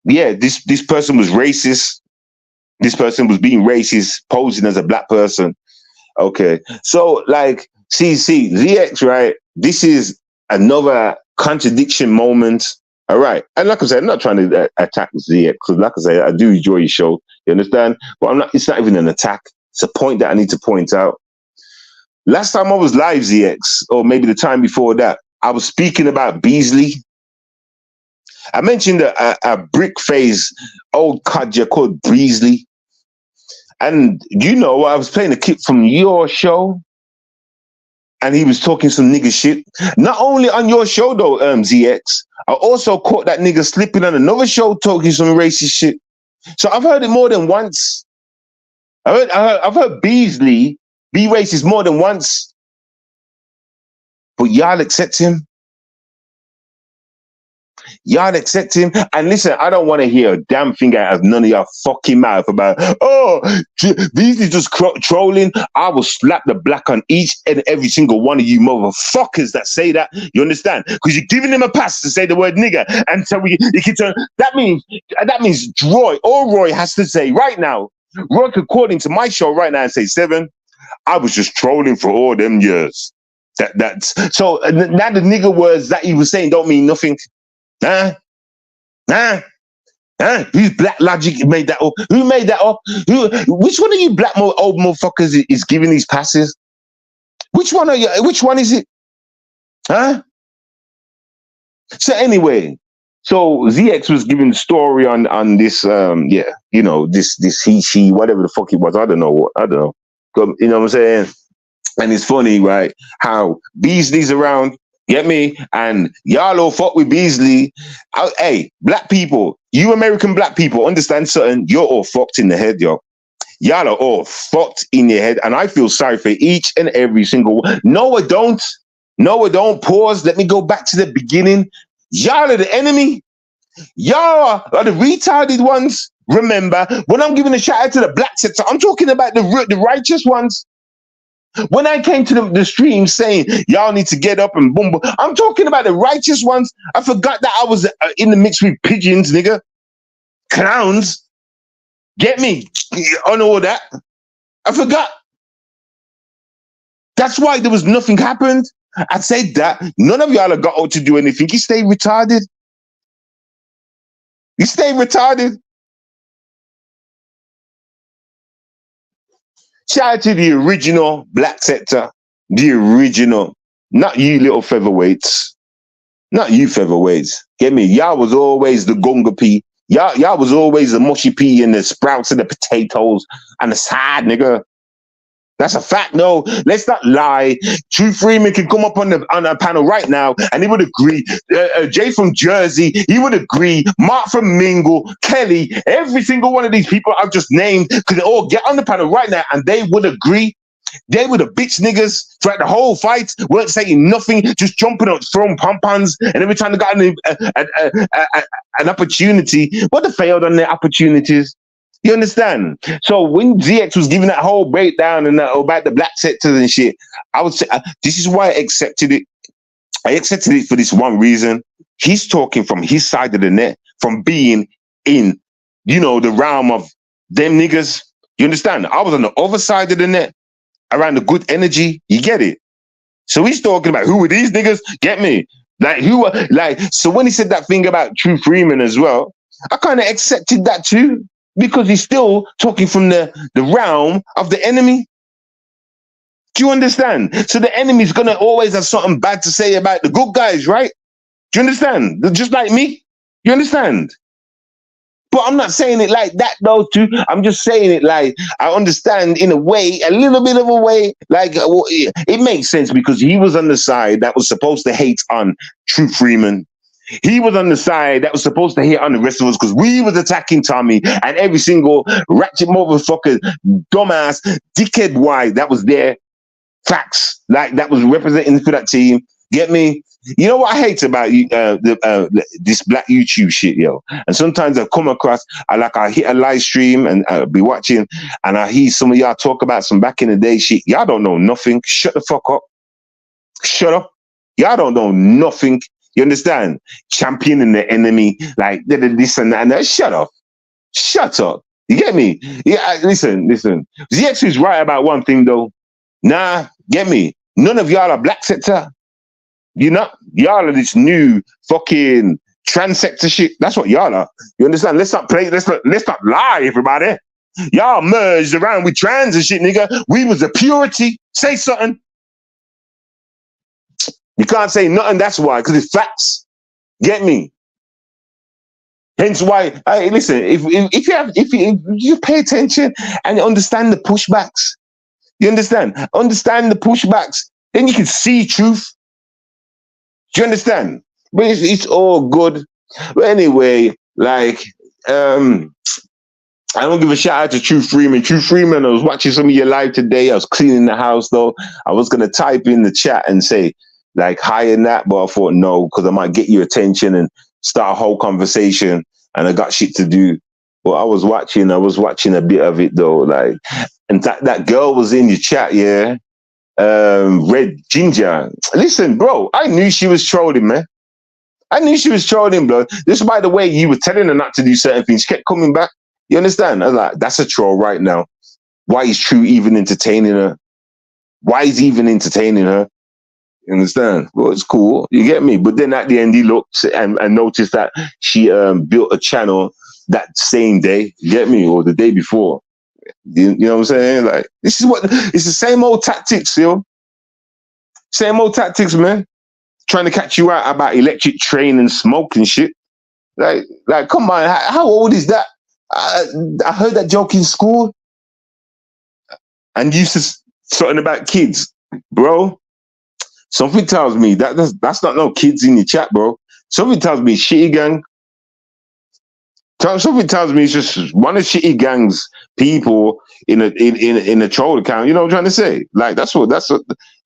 yeah, this person was racist. This person was being racist, posing as a black person. Okay, so like, see, ZX, right? This is another contradiction moment. All right, and like I said, I'm not trying to attack ZX, because like I said, I do enjoy your show. You understand? But I'm not. It's not even an attack. It's a point that I need to point out. Last time I was live, ZX, or maybe the time before that, I was speaking about Beasley. I mentioned a brick face old codger called Beasley. And you know, I was playing a clip from your show, and he was talking some nigga shit. Not only on your show though, ZX, I also caught that nigga slipping on another show talking some racist shit. So I've heard it more than once. I've heard Beasley be racist more than once, but y'all accept him. Y'all accept him. And listen, I don't want to hear a damn thing out of none of your fucking mouth about, Beasley just trolling. I will slap the black on each and every single one of you motherfuckers that say that. You understand? Because you're giving him a pass to say the word nigger. And so you can turn. That means Roy, all Roy has to say right now, Roy could call into my show right now and say, Seven, I was just trolling for all them years. That's so now the nigger words that he was saying don't mean nothing. Who's Black Logic made that up? Who made that up? Which one of you black old motherfuckers is giving these passes? Which one are you? Which one is it? So anyway, so ZX was giving the story on this this he, she, whatever the fuck it was. I don't know. You know what I'm saying? And it's funny, right? How Beasley's around, get me? And y'all all fuck with Beasley. Hey, black people, you American black people, understand something? You're all fucked in the head, yo. Y'all are all fucked in your head. And I feel sorry for each and every single one. No, I don't. Pause. Let me go back to the beginning. Y'all are the enemy. Y'all are the retarded ones. Remember, when I'm giving a shout out to the black sector, I'm talking about the righteous ones. When I came to the stream saying y'all need to get up and boom, boom, I'm talking about the righteous ones. I forgot that I was in the mix with pigeons, nigga, clowns. Get me on all that. I forgot. That's why there was nothing happened. I said that none of y'all have got out to do anything. You stay retarded. You stay retarded. Shout out to the original black sector, the original, not you little featherweights, not you featherweights. Get me? Y'all was always the gunga pea. Y'all was always the mushy pea and the sprouts and the potatoes and the side, nigga. That's a fact. No, let's not lie. True Freeman can come up on a panel right now and he would agree. Jay from Jersey, he would agree. Mark from Mingle, Kelly, every single one of these people I've just named could all get on the panel right now and they would agree. They were the bitch niggas throughout the whole fight, weren't saying nothing, just jumping up, throwing pom-poms, and every time they got an opportunity, they failed on their opportunities. You understand? So when ZX was giving that whole breakdown and about the black sectors and shit, I would say this is why I accepted it. I accepted it for this one reason. He's talking from his side of the net, from being in, the realm of them niggas. You understand? I was on the other side of the net, around the good energy. You get it? So he's talking about who are these niggas? Get me? So when he said that thing about True Freeman as well, I kind of accepted that too. Because he's still talking from the realm of the enemy. Do you understand? So the enemy's going to always have something bad to say about the good guys, right? Do you understand? They're just like me. You understand? But I'm not saying it like that, though, too. I'm just saying it like I understand in a way, a little bit of a way. Like, it makes sense because he was on the side that was supposed to hate on True Freeman. He was on the side that was supposed to hit on the rest of us because we was attacking Tommy and every single ratchet motherfucker, dumbass, dickhead wide that was there. Facts. Like that was representing for that team. Get me? You know what I hate about this black YouTube shit, yo? And sometimes I come across, I hit a live stream and I'll be watching and I hear some of y'all talk about some back in the day shit. Y'all don't know nothing. Shut the fuck up. Shut up. Y'all don't know nothing. You understand? Championing the enemy, like this and that. And shut up. Shut up. You get me? Yeah, listen. ZX is right about one thing, though. Nah, get me? None of y'all are black sector. Y'all are this new fucking trans sector shit. That's what y'all are. You understand? Let's not lie, everybody. Y'all merged around with trans and shit, nigga. We was the purity. Say something. You can't say nothing, that's why, because it's facts. Get me? Hence why, listen, if you pay attention and understand the pushbacks, you understand? Understand the pushbacks, then you can see truth. Do you understand? But it's all good. But anyway, I don't give a shout out to True Freeman. True Freeman, I was watching some of your live today. I was cleaning the house, though. I was going to type in the chat and say, hi and that, but I thought no, because I might get your attention and start a whole conversation, and I got shit to do. But I was watching a bit of it though, like, and that girl was in your chat, yeah. Red Ginger. Listen, bro, I knew she was trolling, man. I knew she was trolling, bro. Just by the way you were telling her not to do certain things, she kept coming back. You understand? I was like, that's a troll right now. Why is True even entertaining her? Why is he even entertaining her? You understand? Well, it's cool. You get me? But then at the end, he looked and noticed that she built a channel that same day. You get me? Or the day before. You know what I'm saying? Like, it's the same old tactics, yo. Same old tactics, man. Trying to catch you out about electric train and smoke and shit. Like, come on. How old is that? I heard that joke in school. And used to something about kids, bro. Something tells me that's not no kids in your chat, bro. Something tells me Shitty Gang. Something tells me it's just one of Shitty Gang's people in a troll account. You know what I'm trying to say? Like that's what.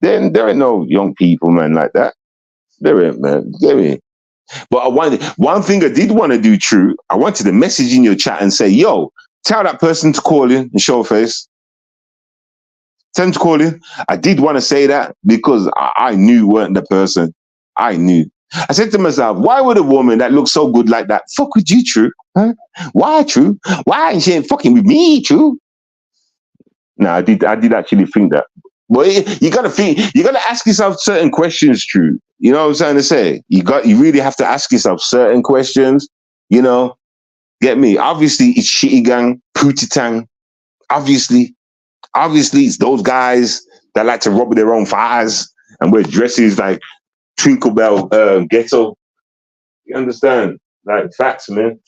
There ain't no young people, man, like that. There ain't, man. There ain't. But one thing I did want to do, True. I wanted to message in your chat and say, yo, tell that person to call in and show face. Tell him to call in. I did want to say that because I knew you weren't the person. I knew. I said to myself, why would a woman that looks so good like that fuck with you, True? Huh? Why, True? Why ain't she fucking with me, True? No, I did actually think that. But you gotta ask yourself certain questions, True. You know what I'm trying to say? You really have to ask yourself certain questions, you know. Get me? Obviously, it's Shitty Gang, Pootie Tang. Obviously, it's those guys that like to rub their own thighs and wear dresses like Tinkerbell Ghetto. You understand? Like, facts, man.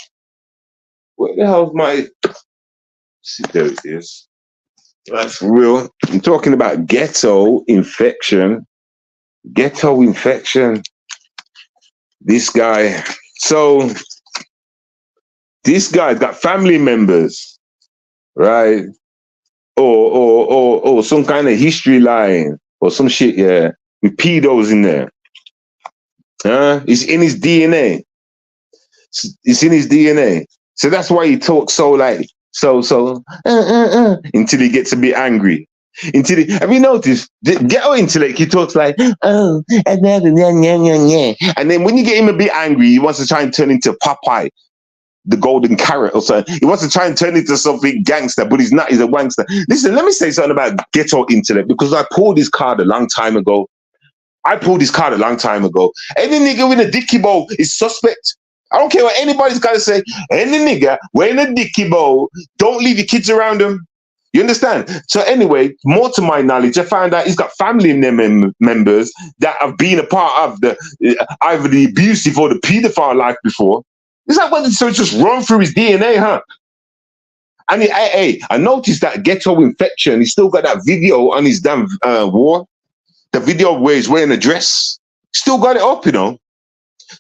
What the hell's my... See, there it is. Like, for real. I'm talking about ghetto infection. Ghetto infection. This guy. So, this guy's got family members, right? Or some kind of history line or some shit, yeah, with pedos in there. It's in his DNA. It's in his DNA. So that's why he talks so like until he gets a bit angry. Have you noticed? The ghetto intellect, he talks like, oh, and then when you get him a bit angry, he wants to try and turn into Popeye, the golden carrot or something. He wants to try and turn into something gangster, but he's not. He's a wankster. Listen, let me say something about ghetto intellect because I pulled this card a long time ago. Any nigga with a dicky bow is suspect. I don't care what anybody's got to say. Any nigga wearing a dicky bow, don't leave your kids around him. You understand? So anyway, more to my knowledge, I found out he's got family members that have been a part of either the abusive or the paedophile life before. It's like, well, so it's just run through his DNA, huh? And I noticed that ghetto infection. He's still got that video on his damn wall. The video where he's wearing a dress. Still got it up, you know.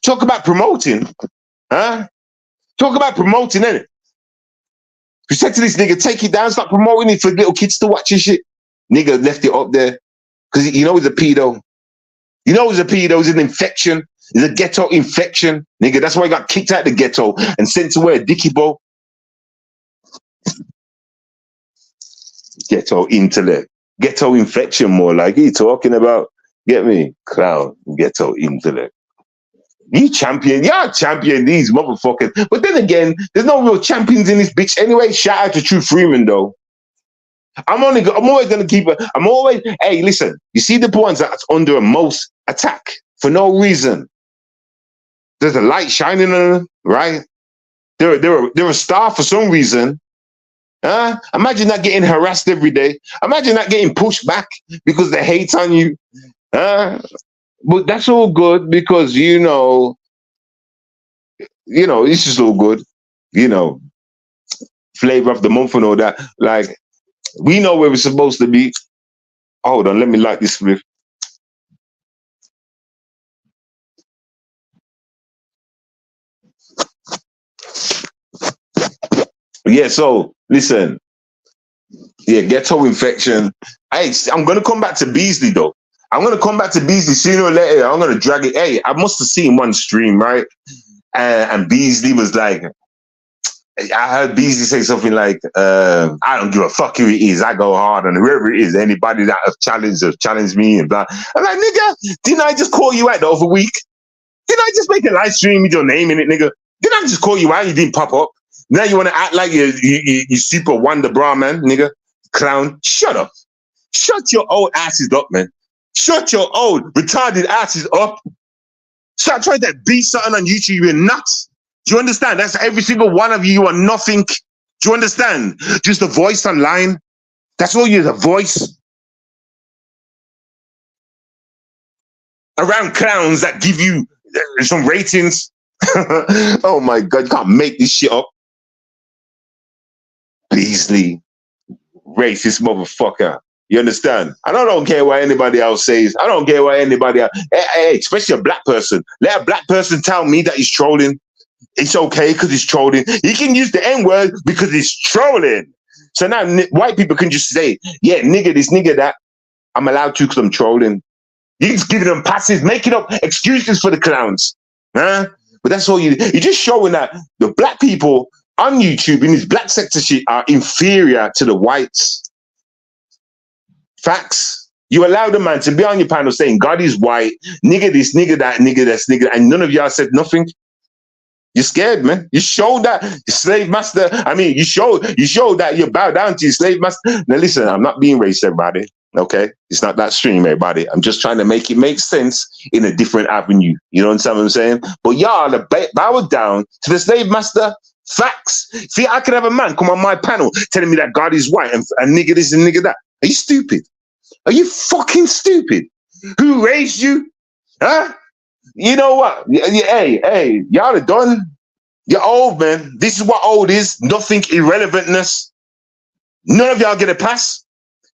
Talk about promoting, huh? Talk about promoting, innit? You said to this nigga, take it down, stop promoting it for little kids to watch your shit. Nigga left it up there because you know he's a pedo. You know he's a pedo. He's an infection. He's a ghetto infection, nigga. That's why he got kicked out of the ghetto and sent to wear a dicky bow. Ghetto intellect. Ghetto infection more like he talking about. Get me? Clown. Ghetto intellect. You champion these motherfuckers. But then again, there's no real champions in this bitch anyway. Shout out to True Freeman though. I'm always gonna keep it. Hey, listen, you see the ones that's under most attack for no reason. There's a light shining on them, right? They're a star for some reason. Imagine not getting harassed every day. Imagine not getting pushed back because they hate on you. But that's all good because you know, it's just all good. Flavor of the month and all that. Like, we know where we're supposed to be. Hold on, let me light this spliff. Yeah, so listen. Yeah, ghetto infection. I'm gonna come back to Beasley though. I'm gonna come back to Beasley sooner or later. I'm gonna drag it. Hey, I must have seen one stream, right? And Beasley was like, I heard Beasley say something like, I don't give a fuck who it is. I go hard on whoever it is. Anybody that have challenged me and blah. I'm like, nigga, didn't I just call you out the other week? Didn't I just make a live stream with your name in it, nigga? Didn't I just call you out? You didn't pop up. Now you want to act like you super wonder bra, man, nigga. Clown. Shut up. Shut your old asses up, man. Shut your old retarded asses up. Stop trying to be something on YouTube. You're nuts. Do you understand? That's every single one of you. You are nothing. Do you understand? Just a voice online. That's all you're, a voice. Around clowns that give you some ratings. Oh my God, you can't make this shit up. Beasley, racist motherfucker. You understand? And I don't care what anybody else says. I don't care what anybody else, hey, especially a black person. Let a black person tell me that he's trolling. It's okay because he's trolling. He can use the N-word because he's trolling. So now white people can just say, yeah, nigga this, nigga that. I'm allowed to because I'm trolling. You're just giving them passes, making up excuses for the clowns. Huh? But that's all you're just showing that the black people on YouTube in this black sector shit are inferior to the whites. Facts. You allow the man to be on your panel saying God is white, nigga this, nigga that, nigga this, nigga, and none of y'all said nothing. You're scared, man. You showed that your slave master. I mean, you showed that you bow down to your slave master. Now listen, I'm not being racist, everybody. Okay, it's not that stream, everybody. I'm just trying to make it make sense in a different avenue. You know what I'm saying? But y'all are bow down to the slave master. Facts. See, I could have a man come on my panel telling me that God is white and nigga this and nigga that. Are you stupid? Are you fucking stupid? Who raised you? Huh? You know what? Hey, y'all are done. You're old, man. This is what old is. Nothing irrelevantness. None of y'all get a pass.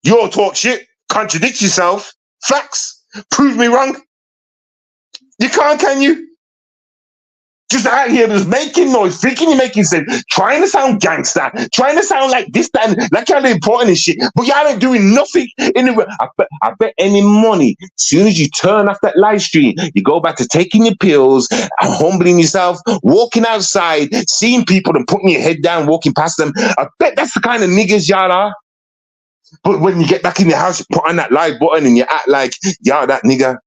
You all talk shit. Contradict yourself. Facts. Prove me wrong. You can't, can you? Just out here just making noise, thinking you're making sense, trying to sound gangster, trying to sound like this, that, and like y'all important and shit, but y'all ain't doing nothing. I bet any money, as soon as you turn off that live stream, you go back to taking your pills, humbling yourself, walking outside, seeing people and putting your head down, walking past them. I bet that's the kind of niggas y'all are. But when you get back in your house, you put on that live button and you act like, y'all that nigga.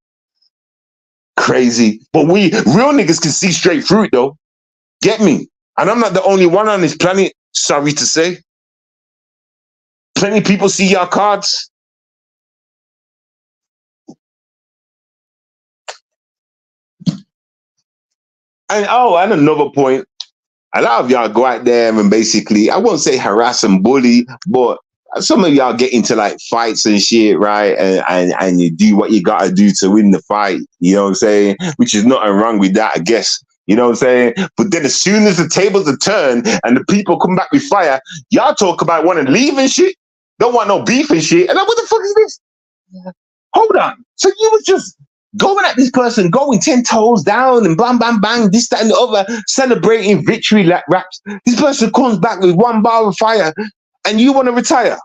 Crazy. But we real niggas can see straight through it though. Get me? And I'm not the only one on this planet, sorry to say. Plenty of people see your cards. And another point. A lot of y'all go out there and basically, I won't say harass and bully, but some of y'all get into like fights and shit, right? And you do what you gotta do to win the fight, you know what I'm saying? Which is nothing wrong with that, I guess. You know what I'm saying? But then as soon as the tables are turned and the people come back with fire, y'all talk about wanting to leave and shit. Don't want no beef and shit. And I'm, what the fuck is this? Hold on. So you was just going at this person, going 10 toes down and bang, bang, bang, this, that, and the other, celebrating victory like raps. This person comes back with one bar of fire and you want to retire.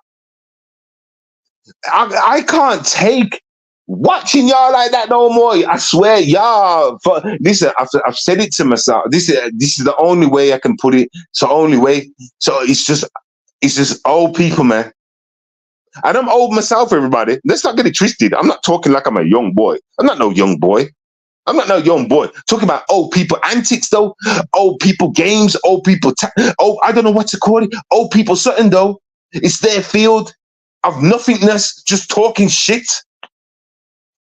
I can't take watching y'all like that no more. I swear, y'all. Listen, I've said it to myself. This is the only way I can put it. It's the only way. So it's just old people, man. And I'm old myself, everybody. Let's not get it twisted. I'm not talking like I'm a young boy. I'm not no young boy. I'm not no young boy. Talking about old people antics, though. Old people games. Old people. I don't know what to call it. Old people something, though. It's their field of nothingness, just talking shit.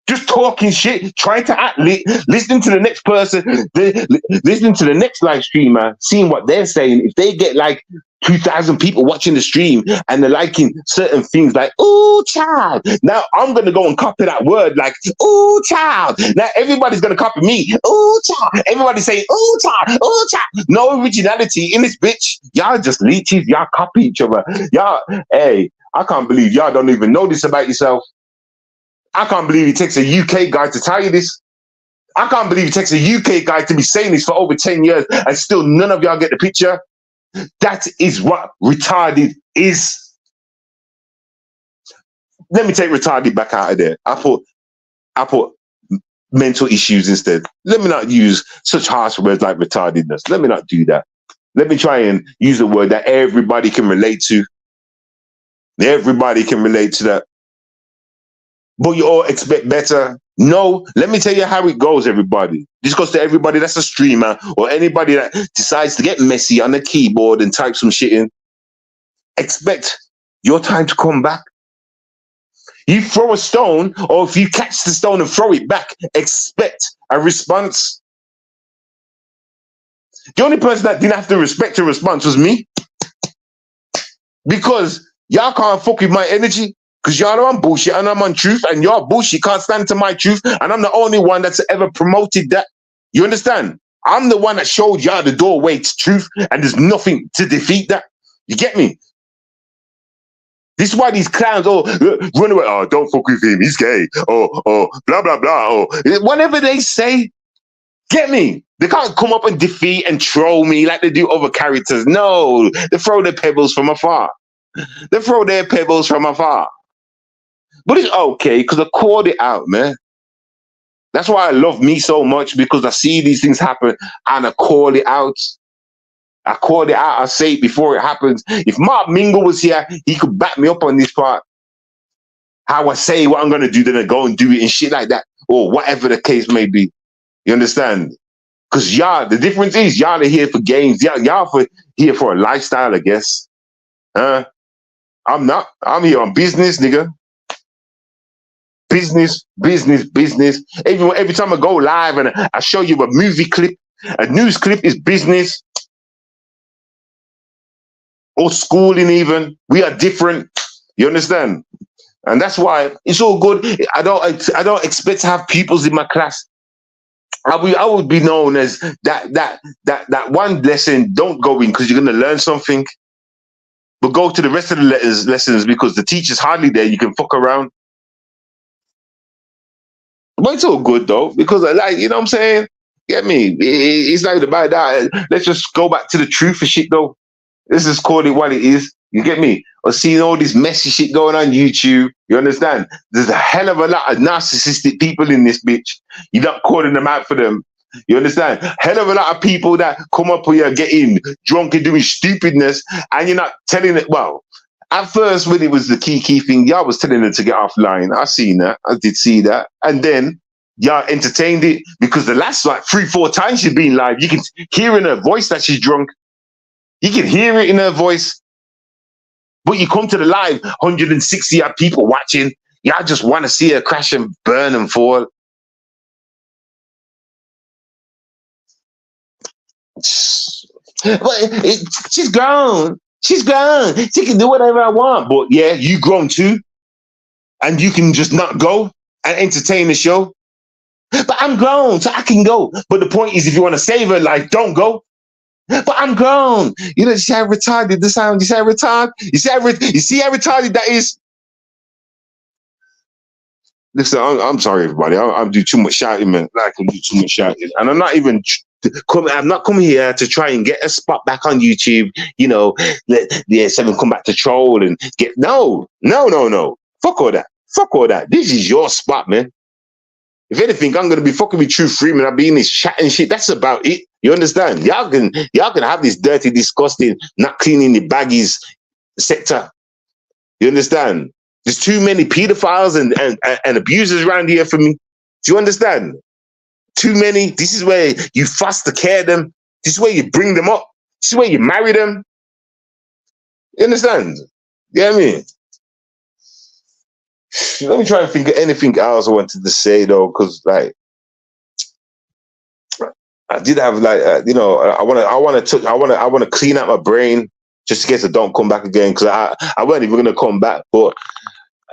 Just talking shit, trying to act listening to the next person, listening to the next live streamer, seeing what they're saying. If they get like 2,000 people watching the stream and they're liking certain things like, ooh, child. Now I'm going to go and copy that word like, ooh, child. Now everybody's going to copy me. Ooh, child. Everybody's saying, ooh, child, ooh, child. No originality in this bitch. Y'all just leeches. Y'all copy each other. Y'all, hey, I can't believe y'all don't even know this about yourself. I can't believe it takes a UK guy to tell you this. I can't believe it takes a UK guy to be saying this for over 10 years and still none of y'all get the picture. That is what retarded is. Let me take retarded back out of there. I put mental issues instead. Let me not use such harsh words like retardedness. Let me not do that. Let me try and use a word that everybody can relate to. Everybody can relate to that. But you all expect better. No, let me tell you how it goes, everybody. This goes to everybody that's a streamer or anybody that decides to get messy on the keyboard and type some shit in. Expect your time to come back. You throw a stone, or if you catch the stone and throw it back, expect a response. The only person that didn't have to respect a response was me. Because y'all can't fuck with my energy. Because y'all are on bullshit and I'm on truth, and your bullshit can't stand to my truth, and I'm the only one that's ever promoted that. You understand? I'm the one that showed y'all the doorway to truth, and there's nothing to defeat that. You get me? This is why these clowns run away. Oh, don't fuck with him. He's gay. Oh, blah, blah, blah. Oh, whatever they say, get me? They can't come up and defeat and troll me like they do other characters. No, they throw their pebbles from afar. They throw their pebbles from afar. But it's okay, because I called it out, man. That's why I love me so much, because I see these things happen and I call it out. I called it out. I say it before it happens. If Mark Mingle was here, he could back me up on this part. How I say what I'm going to do, then I go and do it and shit like that. Or whatever the case may be. You understand? Because y'all, the difference is y'all are here for games. Y'all here for a lifestyle, I guess. I'm not. I'm here on business, nigga. Business. Every time I go live and I show you a movie clip, a news clip is business. Or schooling even. We are different. You understand? And that's why it's all good. I don't expect to have pupils in my class. I would be known as that one lesson, don't go in because you're going to learn something. But go to the rest of the lessons because the teacher's hardly there. You can fuck around. But it's all good though, because like, you know what I'm saying? Get me? It's not about that. Let's just go back to the truth of shit though. Let's just call it what it is. You get me? Or seeing all this messy shit going on YouTube. You understand? There's a hell of a lot of narcissistic people in this bitch. You're not calling them out for them. You understand? Hell of a lot of people that come up here getting drunk and doing stupidness, and you're not telling it. Well, at first, when it was the key thing, y'all was telling them to get offline. I seen that. I did see that. And then y'all entertained it because the last like 3-4 times she's been live, you can hear in her voice that she's drunk. You can hear it in her voice. But you come to the live, 160 odd people watching. Y'all just want to see her crash and burn and fall. But she's grown. She's grown. She can do whatever I want. But yeah, you grown too. And you can just not go and entertain the show. But I'm grown, so I can go. But the point is, if you want to save her life, don't go. But I'm grown. You know, you see how retarded the sound. You see how retarded? You see how retarded that is? Listen, I'm sorry, everybody. I'm do too much shouting, man. I can do too much shouting. And I'm not even I'm not coming here to try and get a spot back on YouTube. You know, let the S7 come back to troll and get no. Fuck all that. Fuck all that. This is your spot, man. If anything, I'm gonna be fucking with True Freeman. I'll be in this chat and shit. That's about it. You understand? Y'all can have this dirty, disgusting, not cleaning the baggies sector. You understand? There's too many pedophiles and abusers around here for me. Do you understand? Too many. This is where you foster care them. This is where you bring them up. This is where you marry them. You understand? You know what I mean? Let me try and think of anything else I wanted to say though, because like I did have like you know, I want to clean out my brain just in case I don't come back again, because I wasn't even gonna come back, but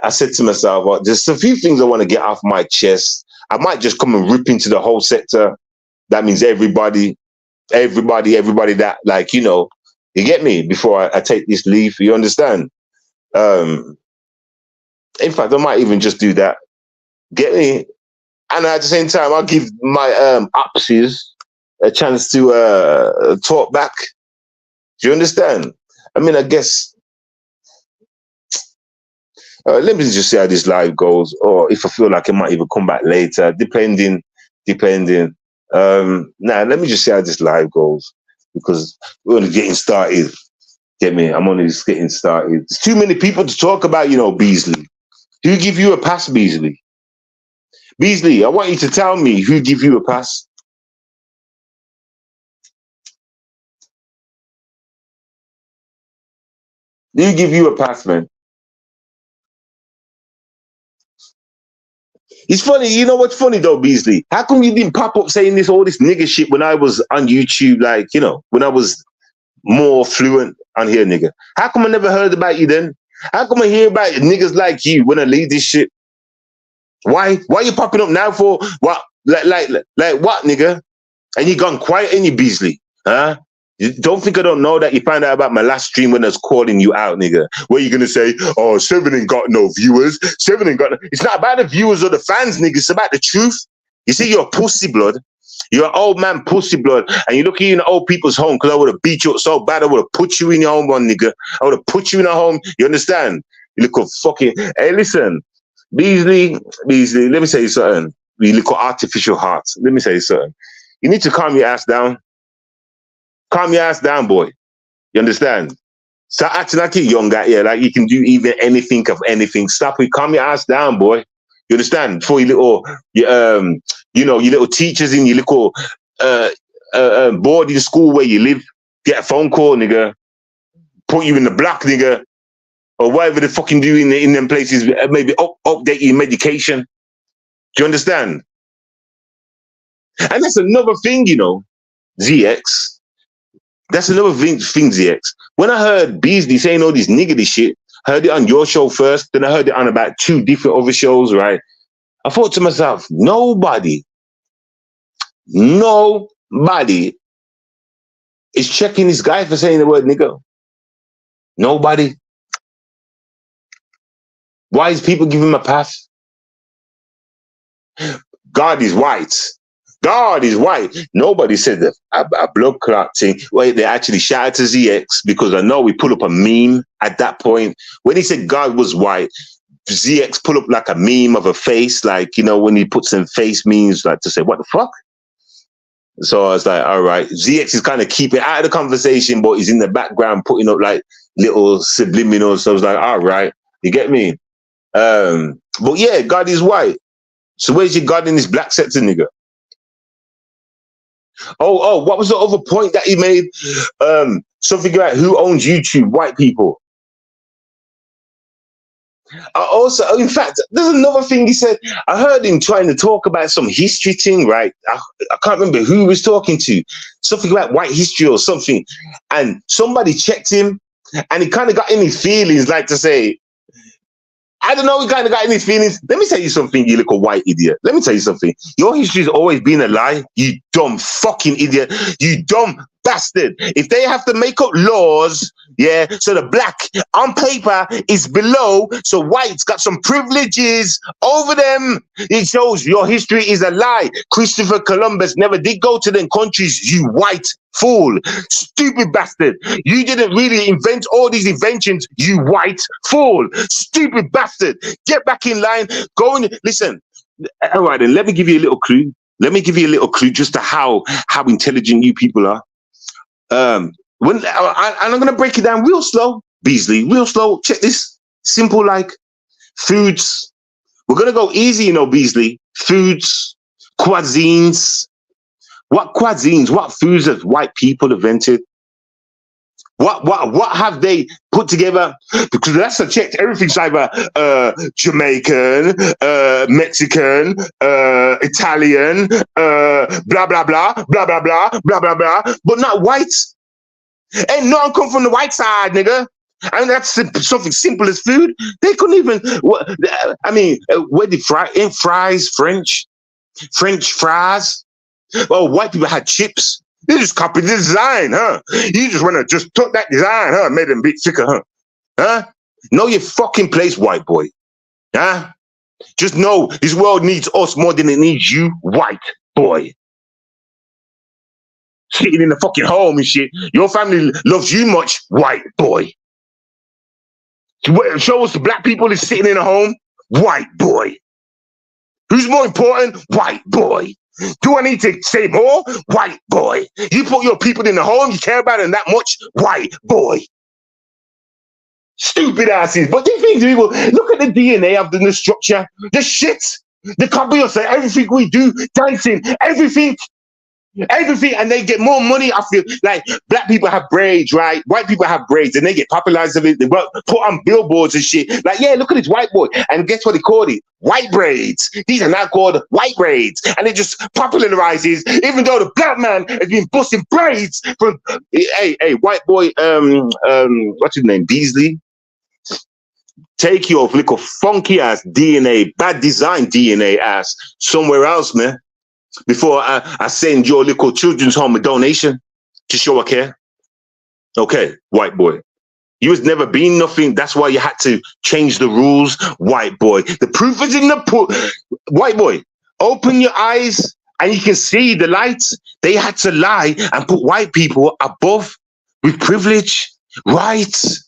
I said to myself, well, there's a few things I want to get off my chest. I might just come and rip into the whole sector. That means everybody that, like, you know, you get me, before I take this leave. You understand? In fact, I might even just do that. Get me? And at the same time, I'll give my opsies a chance to talk back. Do you understand? I mean, I guess, let me just see how this live goes, or if I feel like it might even come back later, depending. depending. Now, let me just see how this live goes because we're only getting started. Get me? I'm only just getting started. There's too many people to talk about, Beasley. Who give you a pass, Beasley? Beasley, I want you to tell me who give you a pass. Who give you a pass, man? It's funny, you know what's funny though, Beasley? How come you didn't pop up saying all this nigga shit when I was on YouTube, like, when I was more fluent on here, nigga? How come I never heard about you then? How come I hear about niggas like you when I leave this shit? Why? Why you popping up now for what? Like what, nigga? And you gone quiet in you, Beasley, huh? You don't think I don't know that you found out about my last stream when I was calling you out, nigga. Where you gonna say, oh, Seven ain't got no viewers. Seven ain't got no... It's not about the viewers or the fans, nigga. It's about the truth. You see, you're a pussy blood. You're an old man pussy blood. And you're looking in old people's home because I would have beat you up so bad I would have put you in your home, one nigga. I would have put you in a home. You understand? You look fucking... Hey, listen. Beasley, let me say something. You look artificial heart. Let me say something. You need to calm your ass down. Calm your ass down, boy. You understand? Stop acting like a young guy, yeah, like you can do even anything of anything. Stop it. Calm your ass down, boy. You understand? For your little teachers in your little boarding school where you live, get a phone call, nigga. Put you in the block, nigga. Or whatever they fucking do in them places, maybe update your medication. Do you understand? And that's another thing, ZX. That's another thing, ZX. When I heard Beasley saying all this niggity shit, I heard it on your show first, then I heard it on about 2 different other shows, right? I thought to myself, nobody is checking this guy for saying the word nigga. Nobody. Why is people giving him a pass? God is white. God is white. Nobody said that a blood clot thing. Well, they actually shouted to ZX because I know we put up a meme at that point. When he said God was white, ZX put up like a meme of a face, like, when he puts in face memes, like to say, what the fuck? So I was like, all right. ZX is kind of keeping out of the conversation, but he's in the background putting up like little subliminals. So I was like, all right, you get me? But yeah, God is white. So where's your God in this black sector, nigga? Oh, what was the other point that he made? Something about who owns YouTube, white people. Also, in fact, there's another thing he said. I heard him trying to talk about some history thing, right? I can't remember who he was talking to. Something about white history or something. And somebody checked him and he kind of got in his feelings, like to say, I don't know, he kind of got in his feelings. Let me tell you something, you little white idiot. Let me tell you something. Your history's always been a lie, you dumb fucking idiot. You dumb bastard. If they have to make up laws, yeah, so the black on paper is below, so white's got some privileges over them, it shows your history is a lie. Christopher Columbus never did go to them countries, you white fool. Stupid bastard. You didn't really invent all these inventions, you white fool. Stupid bastard. Get back in line. Go and listen. All right, then let me give you a little clue. Let me give you a little clue just to how intelligent you people are. And I'm gonna break it down real slow, Beasley, real slow. Check this. Simple, like foods. We're gonna go easy, Beasley. Foods, cuisines. What cuisines? What foods have white people invented? What have they put together? Because that's a check. Everything's either Jamaican, Mexican, Italian, blah blah blah, blah blah blah, blah blah blah, but not white. Ain't none come from the white side, nigga. I mean, that's something simple as food. They couldn't even. I mean, where did fries? French fries. Oh, white people had chips. They just copied the design, huh? You just want to just took that design, huh? Made them a bit thicker, huh? Huh? Know your fucking place, white boy. Huh? Just know this world needs us more than it needs you, white boy. Sitting in the fucking home and shit. Your family loves you much, white boy. Show us the black people is sitting in a home, white boy. Who's more important? White boy. Do I need to say more? White boy. You put your people in the home, you care about them that much? White boy. Stupid asses. But these things, people, look at the DNA of the structure. The shit. The copy of everything we do, dancing, everything. Everything, and they get more money. I feel like black people have braids, right? White people have braids, and they get popularized of it. They put on billboards and shit. Like, yeah, look at this white boy, and guess what they called it? White braids. These are now called white braids, and it just popularizes. Even though the black man has been busting braids from, hey, white boy, what's his name? Beasley. Take your little funky ass DNA, bad design DNA ass somewhere else, man. Before I send your little children's home a donation to show I care. Okay, white boy. You has never been nothing. That's why you had to change the rules, white boy. The proof is in the white boy. Open your eyes and you can see the lights. They had to lie and put white people above with privilege, rights.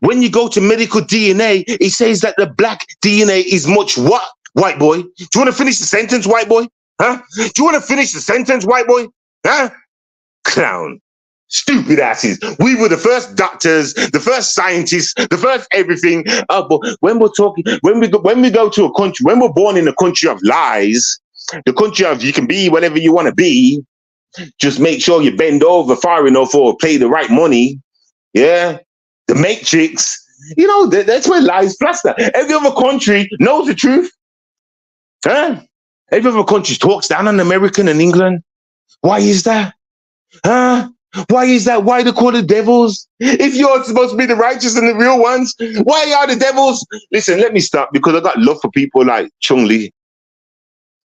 When you go to medical DNA, it says that the black DNA is much what, white boy? Do you want to finish the sentence, white boy? Huh? Do you want to finish the sentence, white boy? Huh? Clown. Stupid asses. We were the first doctors, the first scientists, the first everything. But when we're talking, when we go to a country, when we're born in a country of lies, the country of you can be whatever you want to be, just make sure you bend over far enough or play the right money. Yeah. The Matrix. You know, that's where lies plaster. Every other country knows the truth. Huh? Every other country talks down on American and England. Why is that? Huh? Why is that? Why they call the devils? If you're supposed to be the righteous and the real ones, why are the devils? Listen, let me stop because I got love for people like Chung Lee.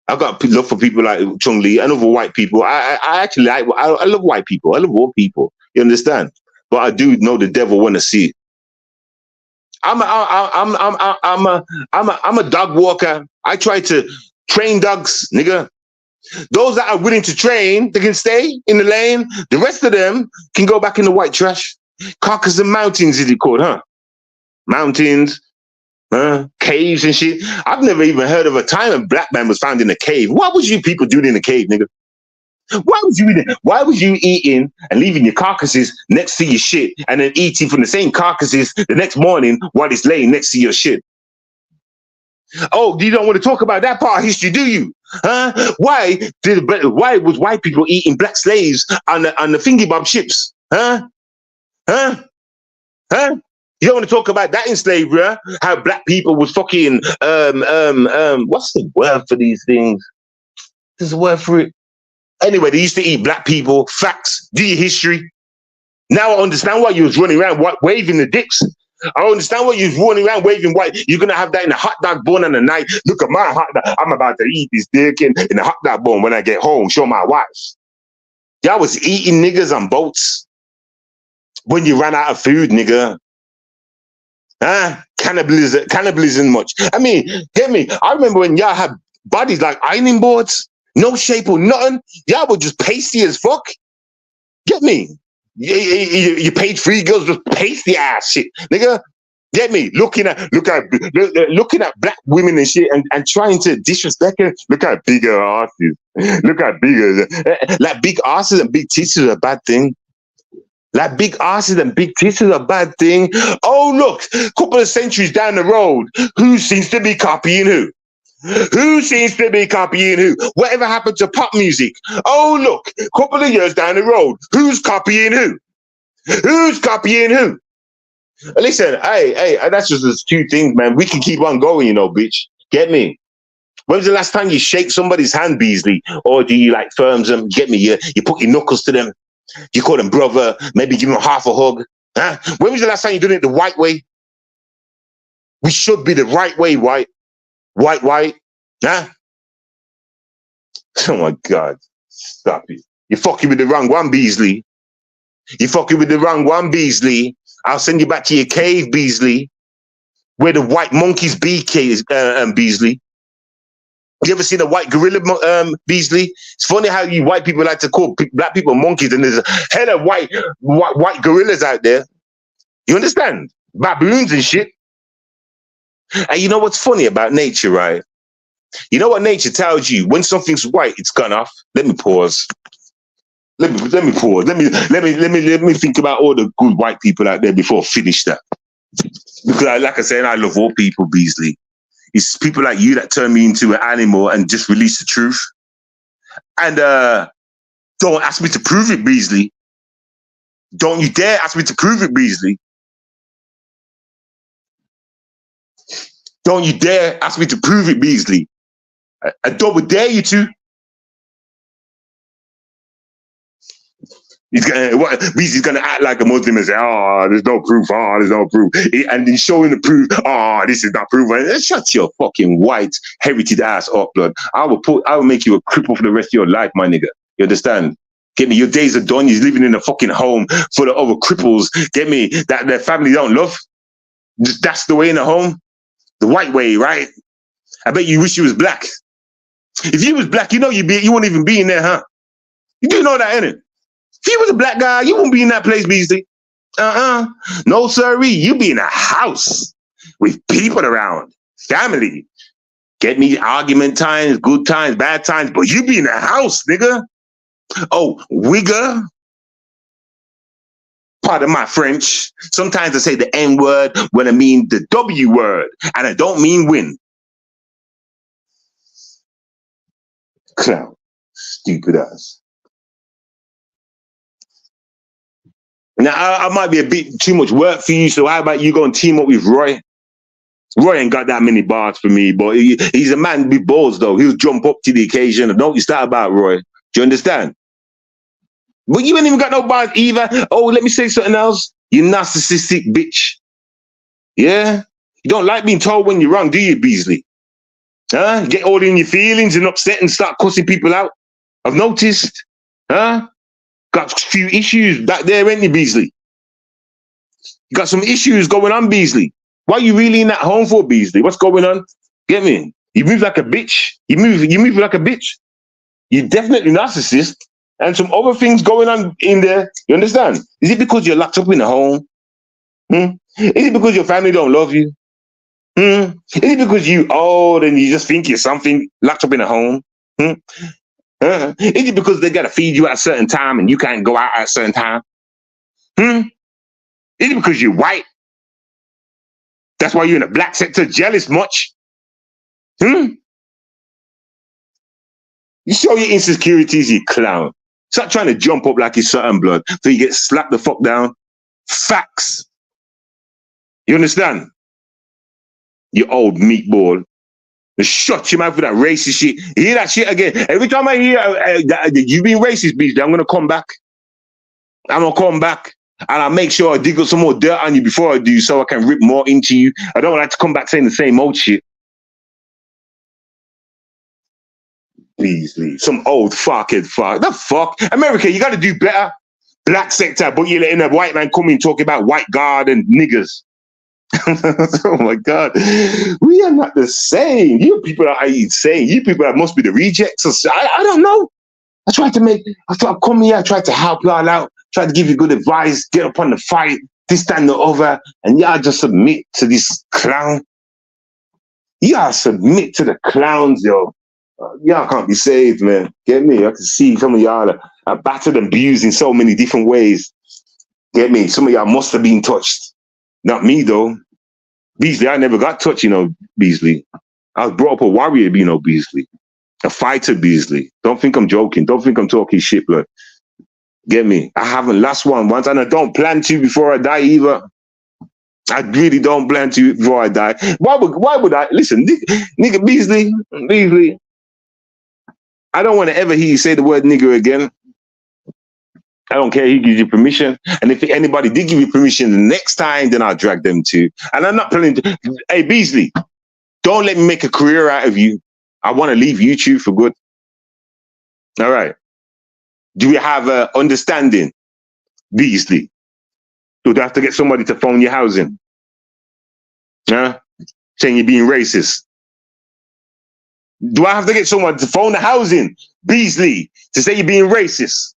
I got love for people like Chung Lee and other white people. I actually I love white people. I love all people. You understand? But I do know the devil when I see it. I'm a dog walker. I try to train dogs, nigga. Those that are willing to train, they can stay in the lane. The rest of them can go back in the white trash. Caucasus Mountains is it called, huh? Mountains, caves and shit. I've never even heard of a time a black man was found in a cave. What was you people doing in a cave, nigga? Why was you eating and leaving your carcasses next to your shit and then eating from the same carcasses the next morning while it's laying next to your shit? Oh, you don't want to talk about that part of history, do you? Huh? Why was white people eating black slaves on the thingy bob ships? Huh? Huh? Huh? You don't want to talk about that in slavery, huh? How black people was fucking what's the word for these things? There's a word for it. Anyway, they used to eat black people. Facts. Do your history. Now I understand why you was running around waving the dicks. I understand why you was running around waving white. You're gonna have that in a hot dog bun on the night. Look at my hot dog. I'm about to eat this dick in the hot dog bun when I get home. Show my wife. Y'all was eating niggas on boats when you ran out of food, nigga. Huh? Cannibalism much. I mean, get me. I remember when y'all had bodies like ironing boards. No shape or nothing. Y'all were just pasty as fuck. Get me? You paid free girls with pasty ass shit, nigga. Get me? Looking at black women and shit and trying to disrespect her. Look at bigger asses. Look at bigger. Like big asses and big tits is a bad thing. Like big asses and big tits is a bad thing. Oh look, couple of centuries down the road, who seems to be copying who? Who seems to be copying who? Whatever happened to pop music? Oh, look, a couple of years down the road, who's copying who? Who's copying who? Listen, hey, that's just two things, man. We can keep on going, you know, bitch. Get me? When was the last time you shake somebody's hand, Beasley? Or do you like firms them? Get me? You put your knuckles to them. You call them brother, maybe give them half a hug. Huh? When was the last time you did it the white way? We should be the right way, white. White, huh? Oh my God, stop it. You're fucking with the wrong one, Beasley. You're fucking with the wrong one, Beasley. I'll send you back to your cave, Beasley, where the white monkeys be, Beasley. You ever seen a white gorilla, Beasley? It's funny how you white people like to call black people monkeys, and there's a hell of white gorillas out there. You understand? Baboons and shit. And you know what's funny about nature, right? You know what nature tells you? When something's white, it's gone off. Let me pause. Let me pause. Let me think about all the good white people out there before I finish that. Because like I said, I love all people, Beasley. It's people like you that turn me into an animal and just release the truth. And don't ask me to prove it, Beasley. Don't you dare ask me to prove it, Beasley. Don't you dare ask me to prove it, Beasley. I don't dare you to. Beasley's gonna act like a Muslim and say, "Oh, there's no proof. Oh, there's no proof," and he's showing the proof. Oh, this is not proof. And shut your fucking white heritage ass up, blood. I will make you a cripple for the rest of your life, my nigga. You understand? Get me? Your days are done. You're living in a fucking home full of other cripples. Get me? That their family don't love. That's the way in the home. The white way, right? I bet you wish you was black. If you was black, you know you wouldn't even be in there, huh? You do know that, innit? If you was a black guy, you wouldn't be in that place, Beasley. No, sirree. You be in a house with people around, family. Get me? Argument times, good times, bad times, but you be in a house, nigga. Oh, wigger. Pardon my French. Sometimes I say the N word when I mean the W word, and I don't mean win. Clown. Stupid ass. Now, I might be a bit too much work for you, so how about you go and team up with Roy? Roy ain't got that many bars for me, but he's a man with balls, though. He'll jump up to the occasion. And don't you start about Roy. Do you understand? But you ain't even got no bars either. Oh, let me say something else. You narcissistic bitch. Yeah? You don't like being told when you're wrong, do you, Beasley? Huh? You get all in your feelings and upset and start cussing people out. I've noticed. Huh? Got a few issues back there, ain't you, Beasley? You got some issues going on, Beasley. Why are you really in that home for, Beasley? What's going on? Get me? You move like a bitch. You move like a bitch. You're definitely narcissist. And some other things going on in there. You understand? Is it because you're locked up in the home? Is it because your family don't love you? Is it because you old and you just think you're something locked up in a home? Is it because they gotta feed you at a certain time and you can't go out at a certain time? Is it because you're white? That's why you're in the black sector jealous much? You show your insecurities, you clown. Stop trying to jump up like you're certain blood so you get slapped the fuck down. Facts. You understand? You old meatball. Shut your mouth with that racist shit. You hear that shit again? Every time I hear that you being racist, Beasley, I'm going to come back. I'm going to come back. And I'll make sure I dig up some more dirt on you before I do so I can rip more into you. I don't like to come back saying the same old shit. Beasley, some old fuckhead fuck. The fuck? America, you got to do better. Black sector, but you're letting a white man come in talking about white guard and niggers. Oh my God. We are not the same. You people are insane. You people must be the rejects. I don't know. I tried to come here, I tried to help y'all out, tried to give you good advice, get up on the fight, this, that, and the other, and y'all just submit to this clown. Y'all submit to the clowns, yo. Y'all can't be saved, man. Get me? I can see some of y'all are battered and abused in so many different ways. Get me? Some of y'all must have been touched. Not me, though. Beasley, I never got touched, Beasley. I was brought up a warrior, Beasley. A fighter, Beasley. Don't think I'm joking. Don't think I'm talking shit, blood. Get me? I haven't lost one once, and I don't plan to before I die either. I really don't plan to before I die. Why would I? Listen, nigga, Beasley, I don't want to ever hear you say the word nigger again. I don't care who gives you permission. And if anybody did give you permission the next time, then I'll drag them too. And I'm not planning to. Hey, Beasley, don't let me make a career out of you. I want to leave YouTube for good. All right. Do we have an understanding, Beasley? Do I have to get somebody to phone your housing? Huh? Saying you're being racist. Do I have to get someone to phone the housing, Beasley, to say you're being racist?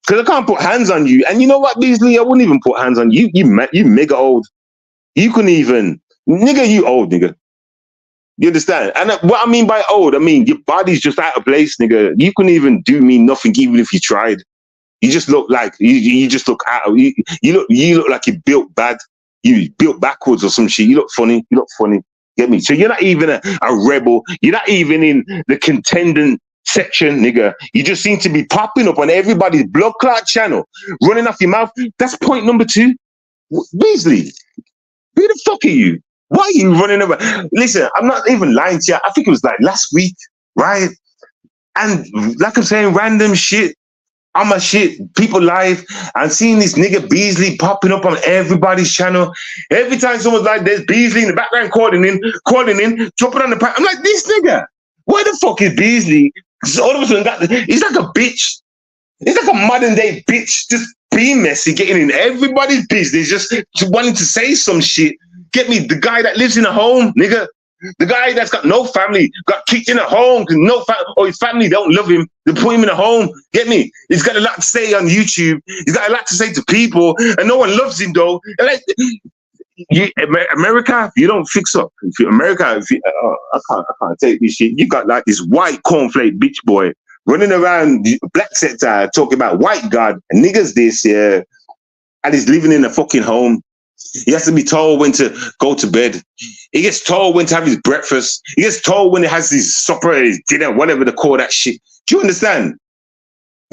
Because I can't put hands on you. And you know what, Beasley? I wouldn't even put hands on you. You mega old. You couldn't even Nigga, you old, nigga. You understand? And what I mean by old, I mean your body's just out of place, nigga. You couldn't even do me nothing, even if you tried. You just look like you just look out. You look like you built bad. You built backwards or some shit. You look funny. You look funny. Get me? So you're not even a rebel. You're not even in the contendant section, nigga. You just seem to be popping up on everybody's blood clot channel, running off your mouth. That's point number 2. Beasley, who the fuck are you? Why are you running over? Listen, I'm not even lying to you. I think it was like last week, right? And like I'm saying, random shit on my shit, people live, and seeing this nigga Beasley popping up on everybody's channel. Every time someone's like, there's Beasley in the background calling in, jumping on the pack. I'm like, this nigga, where the fuck is Beasley? Because all of a sudden, he's like a bitch. He's like a modern day bitch, just being messy, getting in everybody's business, just wanting to say some shit. Get me? The guy that lives in a home, nigga. The guy that's got no family, got kicked in a home because or his family don't love him. They put him in a home. Get me? He's got a lot to say on YouTube. He's got a lot to say to people, and no one loves him though. And like, America, if you don't fix up, I can't take this shit. You got like this white cornflake bitch boy running around the black sector talking about white God and niggas this, yeah, and he's living in a fucking home. He has to be told when to go to bed. He gets told when to have his breakfast. He gets told when he has his supper, his dinner, whatever they call that shit. Do you understand?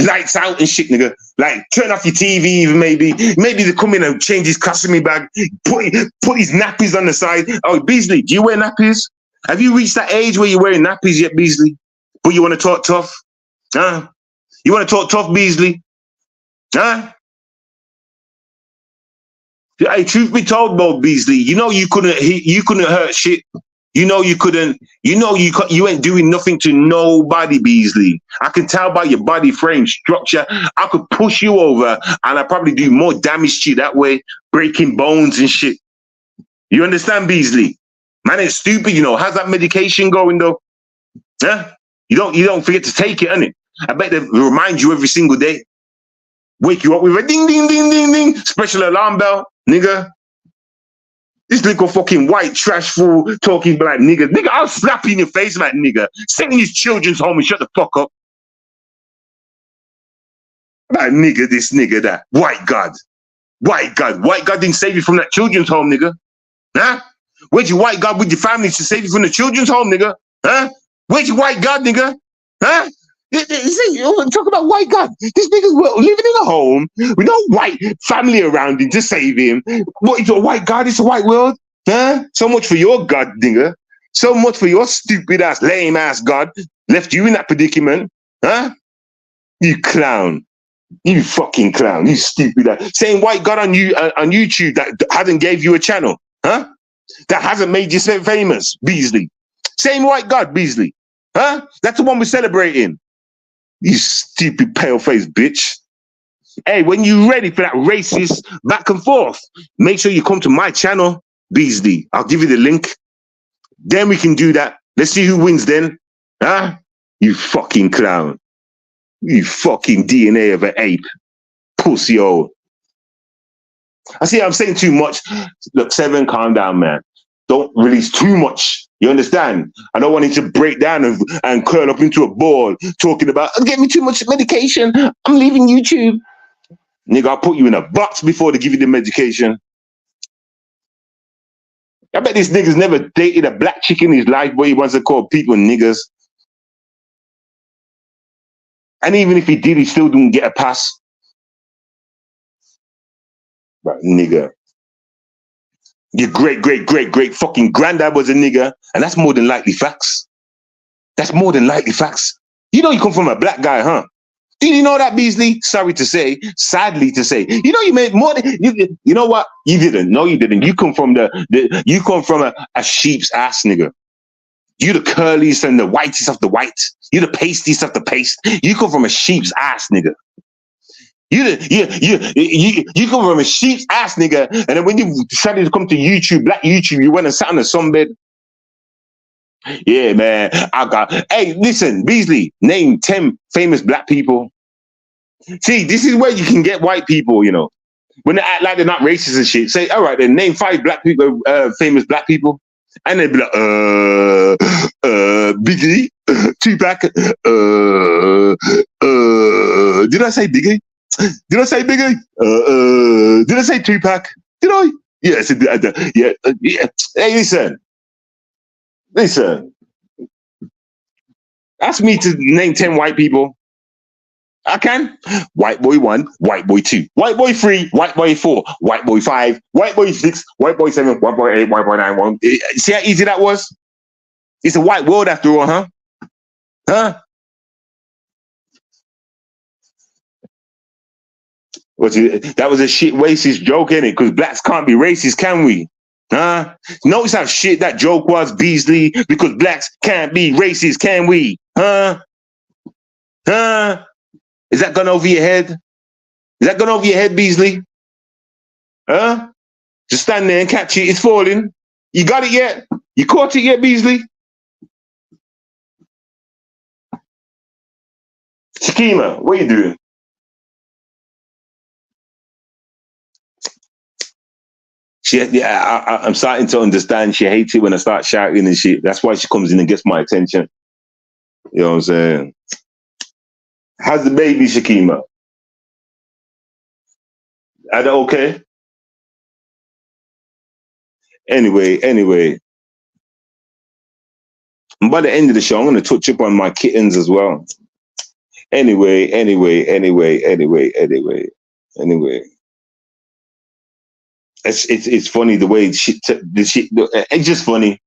Lights out and shit, nigga. Like, turn off your TV even maybe. Maybe they come in and change his customary bag, put his nappies on the side. Oh, Beasley, do you wear nappies? Have you reached that age where you're wearing nappies yet, Beasley? But you want to talk tough? Huh? You want to talk tough, Beasley? Huh? Hey, truth be told, Bo Beasley, you know you couldn't hurt shit. You know you couldn't. You know you ain't doing nothing to nobody, Beasley. I can tell by your body frame structure. I could push you over, and I probably do more damage to you that way, breaking bones and shit. You understand, Beasley? Man, it's stupid. You know, how's that medication going though? Huh? You don't forget to take it, innit? I bet they remind you every single day. Wake you up with a ding, ding, ding, ding, ding, special alarm bell, nigga. This little fucking white trash fool talking like nigga. Nigga, I'll slap you in your face, man, nigga. Send these children's home and shut the fuck up. Like nigga, this nigga, that. White God. White God. White God didn't save you from that children's home, nigga. Huh? Where'd your white God with your family to save you from the children's home, nigga? Huh? Where'd your white God, nigga? Huh? Talk about white God. This nigga's living in a home with no white family around him to save him. What is a white God? It's a white world. Huh? So much for your God, nigga. So much for your stupid ass, lame ass God left you in that predicament. Huh? You clown. You fucking clown. You stupid ass. Saying white God on YouTube that hasn't gave you a channel. Huh? That hasn't made you famous, Beasley. Same white God, Beasley. Huh? That's the one we're celebrating. You stupid pale-faced bitch. Hey, when you're ready for that racist back and forth, make sure you come to my channel, Beasley. I'll give you the link. Then we can do that. Let's see who wins then. Huh? You fucking clown. You fucking DNA of an ape. Pussy hole. I see I'm saying too much. Look, Seven, calm down, man. Don't release too much. You understand? I don't want you to break down and curl up into a ball talking about, get me too much medication. I'm leaving YouTube. Nigga, I'll put you in a box before they give you the medication. I bet this nigga's never dated a black chick in his life, but he wants to call people niggas. And even if he did, he still didn't get a pass. But nigga. Your great fucking granddad was a nigga, and that's more than likely facts. That's more than likely facts. You know you come from a black guy, huh? Did you know that, Beasley? Sorry to say, sadly to say. You know you made more than you know what? You didn't. No, you didn't. You come from a sheep's ass, nigga. You the curliest and the whitest of the white. You the pastiest of the paste. You come from a sheep's ass, nigga. You come from a sheep's ass, nigga, and then when you decided to come to YouTube, black YouTube, you went and sat on a sunbed. Yeah, man. Hey, listen, Beasley, name 10 famous black people. See, this is where you can get white people, you know. When they act like they're not racist and shit, say, all right, then name 5 black people, famous black people. And they'd be like, Biggie, Tupac, did I say Biggie? Did I say Biggie? Did I say Tupac? Did I? Yes, yeah. Hey, listen. Ask me to name 10 white people. I can. White boy 1, white boy 2, white boy 3, white boy 4, white boy 5, white boy 6, white boy 7, white boy 8, white boy 9. See how easy that was? It's a white world after all, huh? Huh? That was a shit racist joke, innit? Because blacks can't be racist, can we? Huh? Notice how shit that joke was, Beasley, because blacks can't be racist, can we? Huh? Huh? Is that gone over your head? Is that gone over your head, Beasley? Huh? Just stand there and catch it. It's falling. You got it yet? You caught it yet, Beasley? Shakima, what are you doing? I'm starting to understand. She hates it when I start shouting and shit. That's why she comes in and gets my attention. You know what I'm saying? How's the baby, Shakima? Are they okay? Anyway. And by the end of the show, I'm going to touch up on my kittens as well. Anyway. It's funny the way it's just funny.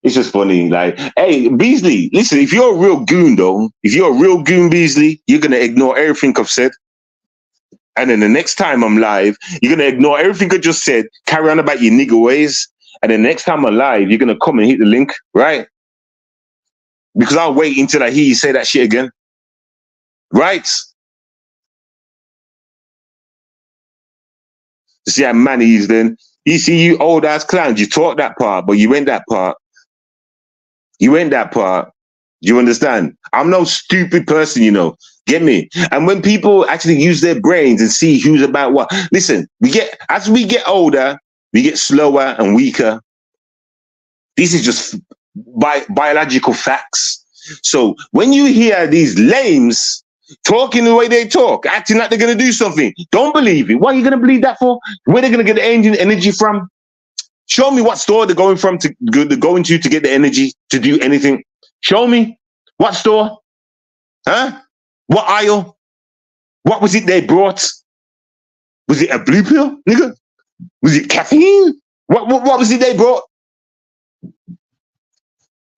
It's just funny. Like, hey, Beasley, listen, if you're a real goon, though, Beasley, you're going to ignore everything I've said. And then the next time I'm live, you're going to ignore everything I just said, carry on about your nigger ways. And then next time I'm live, you're going to come and hit the link, right? Because I'll wait until I hear you say that shit again. Right? You see how man he is then? You see, you old ass clowns, you talk that part, but you ain't that part. You ain't that part. You understand? I'm no stupid person, you know. Get me? And when people actually use their brains and see who's about what, listen, as we get older, we get slower and weaker. These are just biological facts. So when you hear these lames talking the way they talk, acting like they're going to do something, don't believe it. What are you going to believe that for? Where they're going to get the energy from? Show me what store they're going to get the energy to do anything. Show me. What store? Huh? What aisle? What was it they brought? Was it a blue pill, nigga? Was it caffeine? What was it they brought?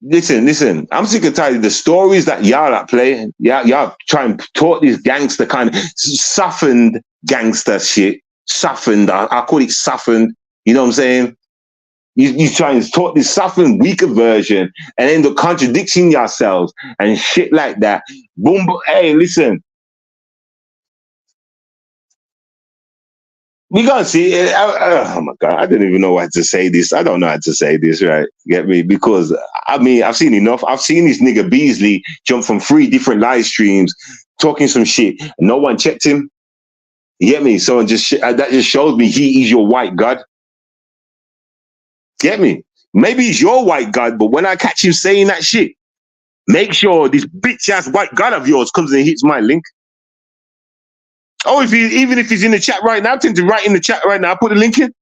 Listen. I'm sick and tired of the stories that y'all are playing. Y'all trying to talk this gangster kind of softened gangster shit. Softened. I call it softened. You know what I'm saying? You try and talk this softened, weaker version and end up contradicting yourselves and shit like that. Boom. Hey, listen. We gonna see. Oh my God, I didn't even know how to say this. I don't know how to say this, right? Get me? Because I mean, I've seen enough. I've seen this nigga Beasley jump from 3 different live streams talking some shit. No one checked him. You get me? So that just shows me he is your white god. Get me? Maybe he's your white god, but when I catch him saying that shit, make sure this bitch ass white god of yours comes and hits my link. Oh, even if he's in the chat right now, tend to write in the chat right now, put the link in.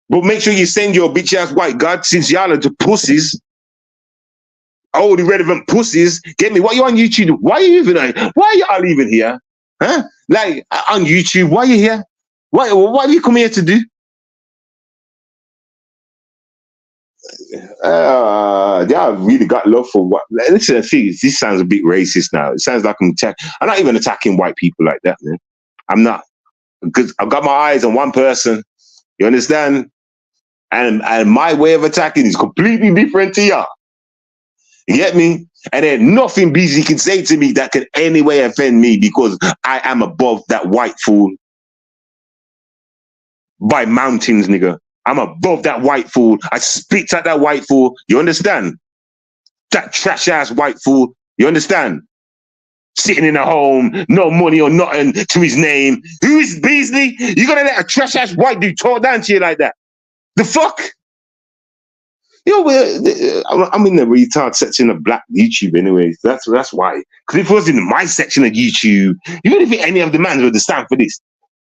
But make sure you send your bitch ass white god, since y'all are the pussies. Oh, the relevant pussies. Get me? Why you on YouTube? Why are y'all even here? Huh? Like on YouTube, why are you here? What do you come here to do? Y'all really got love for what? Listen, this sounds a bit racist now. It sounds like I'm not even attacking white people like that, man. I'm not, because I've got my eyes on one person. You understand? And my way of attacking is completely different to y'all. You get me? And then nothing Beasley can say to me that can any way offend me, because I am above that white fool by mountains, nigga. I'm above that white fool. I spit at that white fool. You understand? That trash ass white fool. You understand? sitting in a home, no money or nothing to his name. Who is Beasley? You gonna let a trash ass white dude talk down to you like that? The fuck? You know, I'm in the retard section of black YouTube anyways. That's why. Because if it was in my section of YouTube, you wouldn't think any of the man would stand for this.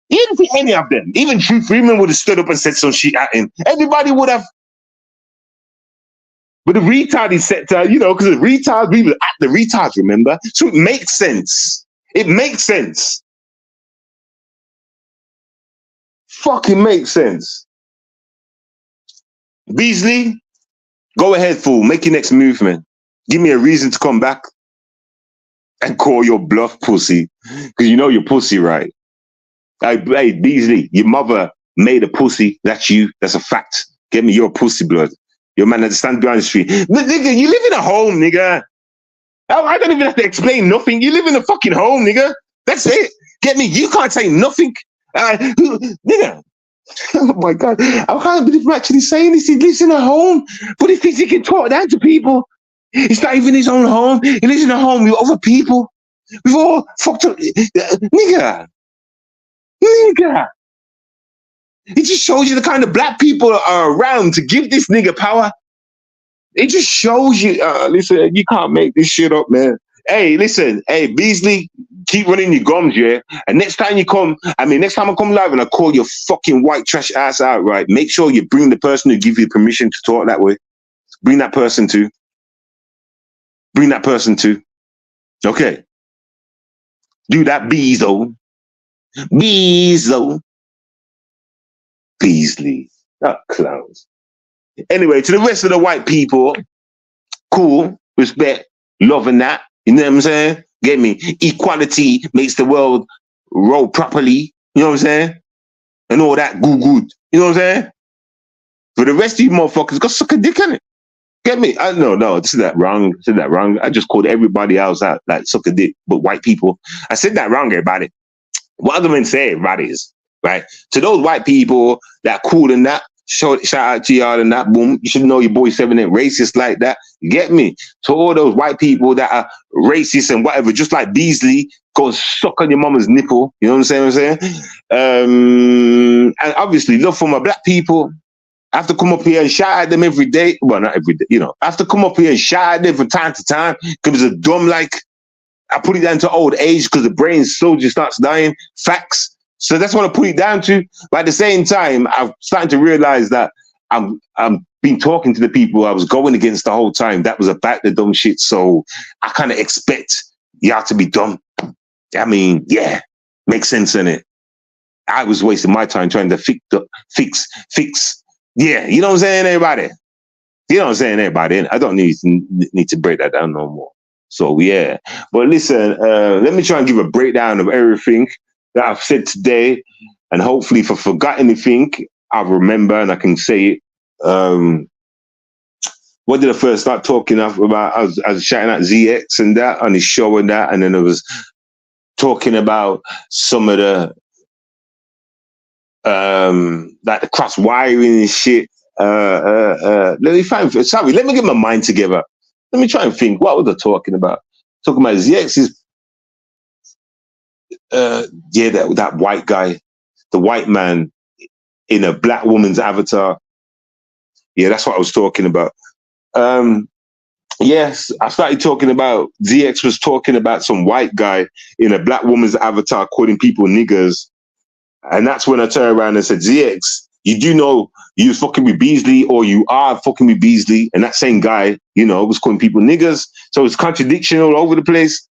You didn't think any of them. Even True Freeman would have stood up and said some shit at him. Everybody would have. But the retarded sector, you know, because the retards, we were at the retards, remember? So it makes sense. It makes sense. Fucking makes sense. Beasley, go ahead, fool. Make your next movement. Give me a reason to come back and call your bluff, pussy. Because you know you're pussy, right? Hey, Beasley, your mother made a pussy. That's you. That's a fact. Get me your pussy blood. Your man that stands behind the street. Nigga, you live in a home, nigga. I don't even have to explain nothing. You live in a fucking home, nigga. That's it. Get me? You can't say nothing. Nigga. Oh my God. I can't believe I'm actually saying this. He lives in a home, but he thinks he can talk down to people. It's not even his own home. He lives in a home with other people. We've all fucked up. Nigga. It just shows you the kind of black people are around to give this nigga power. It just shows you, listen, you can't make this shit up, man. Hey, listen, hey, Beasley, keep running your gums, yeah? And next time I come live and I call your fucking white trash ass out, right? Make sure you bring the person who gives you permission to talk that way. Bring that person too. Okay. Do that, Beasley. Beasley. That clowns. Anyway, to the rest of the white people, cool, respect, love and that. You know what I'm saying? Get me? Equality makes the world roll properly. You know what I'm saying? And all that good. You know what I'm saying? For the rest of you motherfuckers, go suck a dick in it. Get me? No, this is that wrong. I just called everybody else out like suck a dick, but white people. I said that wrong, everybody. What other men say, everybody is, right? To those white people that cool and that, shout out to y'all and that, boom. You should know your boy 7 ain't racist like that. Get me? To all those white people that are racist and whatever, just like Beasley, go and suck on your mama's nipple. You know what I'm saying? And obviously, love for my black people. I have to come up here and shout at them every day. Well, not every day, you know. I have to come up here and shout at them from time to time because it's dumb, like, I put it down to old age because the brain slowly starts dying. Facts. So that's what I put it down to. But at the same time, I'm starting to realize that I'm been talking to the people I was going against the whole time. That was about the dumb shit. So I kind of expect y'all to be dumb. I mean, yeah, makes sense in it. I was wasting my time trying to fix. Yeah, you know what I'm saying, everybody? You know what I'm saying, everybody? I don't need to break that down no more. So yeah, but listen, let me try and give a breakdown of everything that I've said today, and hopefully if I forgot anything, I'll remember and I can say it. What did I first start talking about? I was shouting at ZX and that on his show and that, and then I was talking about some of the like the cross wiring and shit. Let me get my mind together. Let me try and think. What was I talking about? Talking about ZX's that white guy, the white man in a black woman's avatar. Yeah, that's what I was talking about. Yes, I started talking about ZX was talking about some white guy in a black woman's avatar calling people niggers. And that's when I turned around and said, ZX, you do know you was fucking with Beasley, or you are fucking with Beasley, and that same guy, you know, was calling people niggers. So it's contradiction all over the place.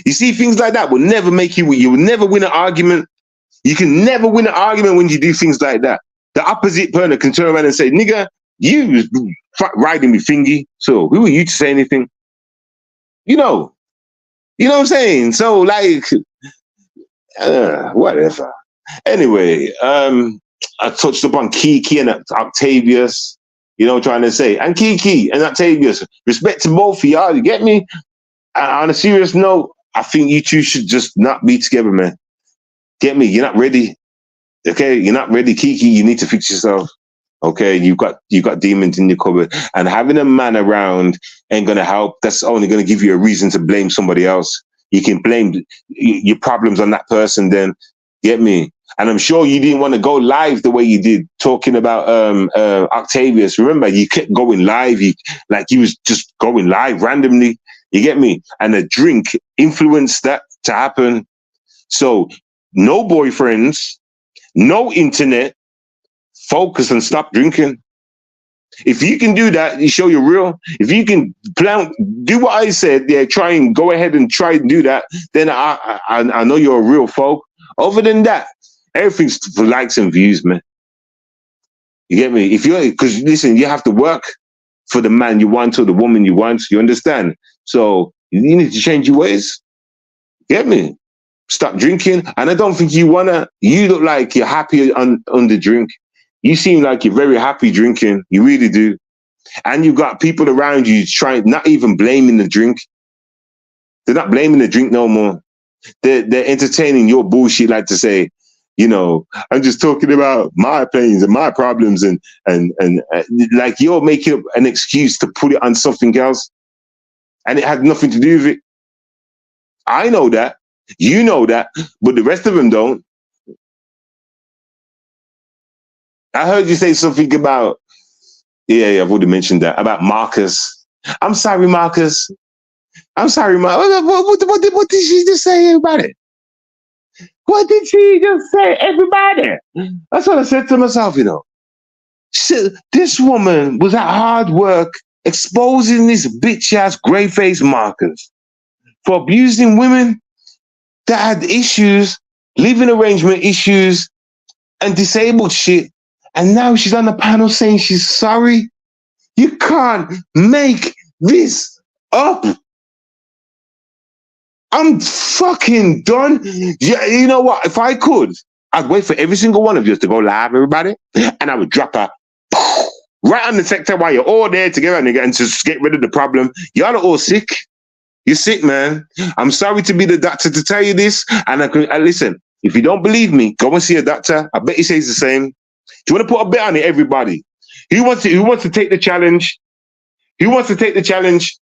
You see, things like that will never make you will never win an argument. You can never win an argument when you do things like that. The opposite partner can turn around and say, nigga, you was riding me thingy, so who are you to say anything? You know what I'm saying? So like, whatever. Anyway, I touched upon Kiki and Octavius, you know what I'm trying to say. And Kiki and Octavius, respect to both of y'all, you get me? On a serious note, I think you two should just not be together, man. Get me? You're not ready. Okay, you're not ready, Kiki. You need to fix yourself. Okay, you've got demons in your cupboard, and having a man around ain't gonna help. That's only gonna give you a reason to blame somebody else. you can blame your problems on that person. Then get me. And I'm sure you didn't want to go live the way you did, talking about Octavius. Remember, you kept going live. You was just going live randomly. You get me? And a drink influenced that to happen. So no boyfriends, no internet. Focus and stop drinking. If you can do that, you show you're real. If you can do what I said, try and go ahead and try and do that, then I know you're a real folk. Other than that, everything's for likes and views, man. You get me? Because listen, you have to work for the man you want or the woman you want. You understand? So you need to change your ways. Get me? Stop drinking. And I don't think you look like you're happy on the drink. You seem like you're very happy drinking. You really do. And you've got people around you not even blaming the drink. They're not blaming the drink no more. They're entertaining your bullshit, like to say, I'm just talking about my pains and my problems and like you're making up an excuse to put it on something else. And it had nothing to do with it. I know that. You know that. But the rest of them don't. I heard you say something about, I've already mentioned that, about Marcus. I'm sorry, Marcus. I'm sorry, Marcus. What did she just say, everybody? What did she just say, everybody? That's what I said to myself, This woman was at hard work exposing this bitch-ass grey-faced Marcus for abusing women that had issues, living arrangement issues, and disabled shit. And now she's on the panel saying she's sorry. You can't make this up. I'm fucking done. Yeah, you know what? If I could, I'd wait for every single one of you to go live, everybody, and I would drop her right on the sector while you're all there together and just get rid of the problem. Y'all are all sick. You're sick, man. I'm sorry to be the doctor to tell you this. And listen, if you don't believe me, go and see a doctor. I bet he says the same. Do you want to put a bet on it, everybody? Who wants to take the challenge? Who wants to take the challenge?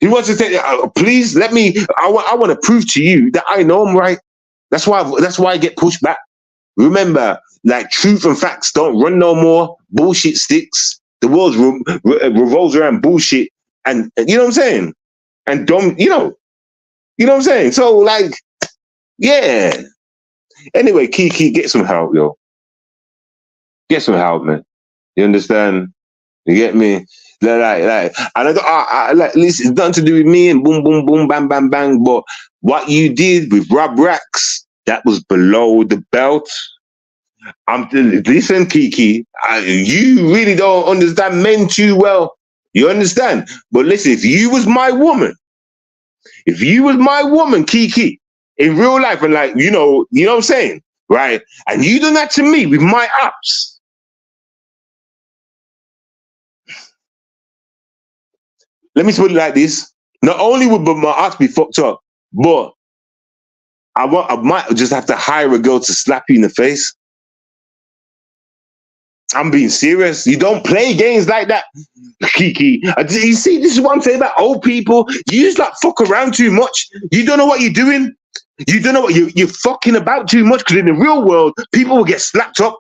Who wants to take it? Please let me. I want to prove to you that I know I'm right. That's why I get pushed back. Remember, like, truth and facts don't run no more. Bullshit sticks. The world revolves around bullshit, and you know what I'm saying. And dumb, you know what I'm saying. So like, yeah. Anyway, Kiki, get some help, yo. Get some help, man. You understand? You get me? Like, and like, listen, it's nothing to do with me and boom, boom, boom, bang, bang, bang. But what you did with Rob Rax, that was below the belt. Listen, Kiki, you really don't understand men too well. You understand? But listen, if you was my woman, Kiki, in real life, and like, you know what I'm saying, right? And you done that to me with my apps. Let me put it like this. Not only would my apps be fucked up, but I might just have to hire a girl to slap you in the face. I'm being serious. You don't play games like that, Kiki. You see, this is what I'm saying about old people. You just like fuck around too much. You don't know what you're doing. You don't know what you're fucking about too much, because in the real world, people will get slapped up.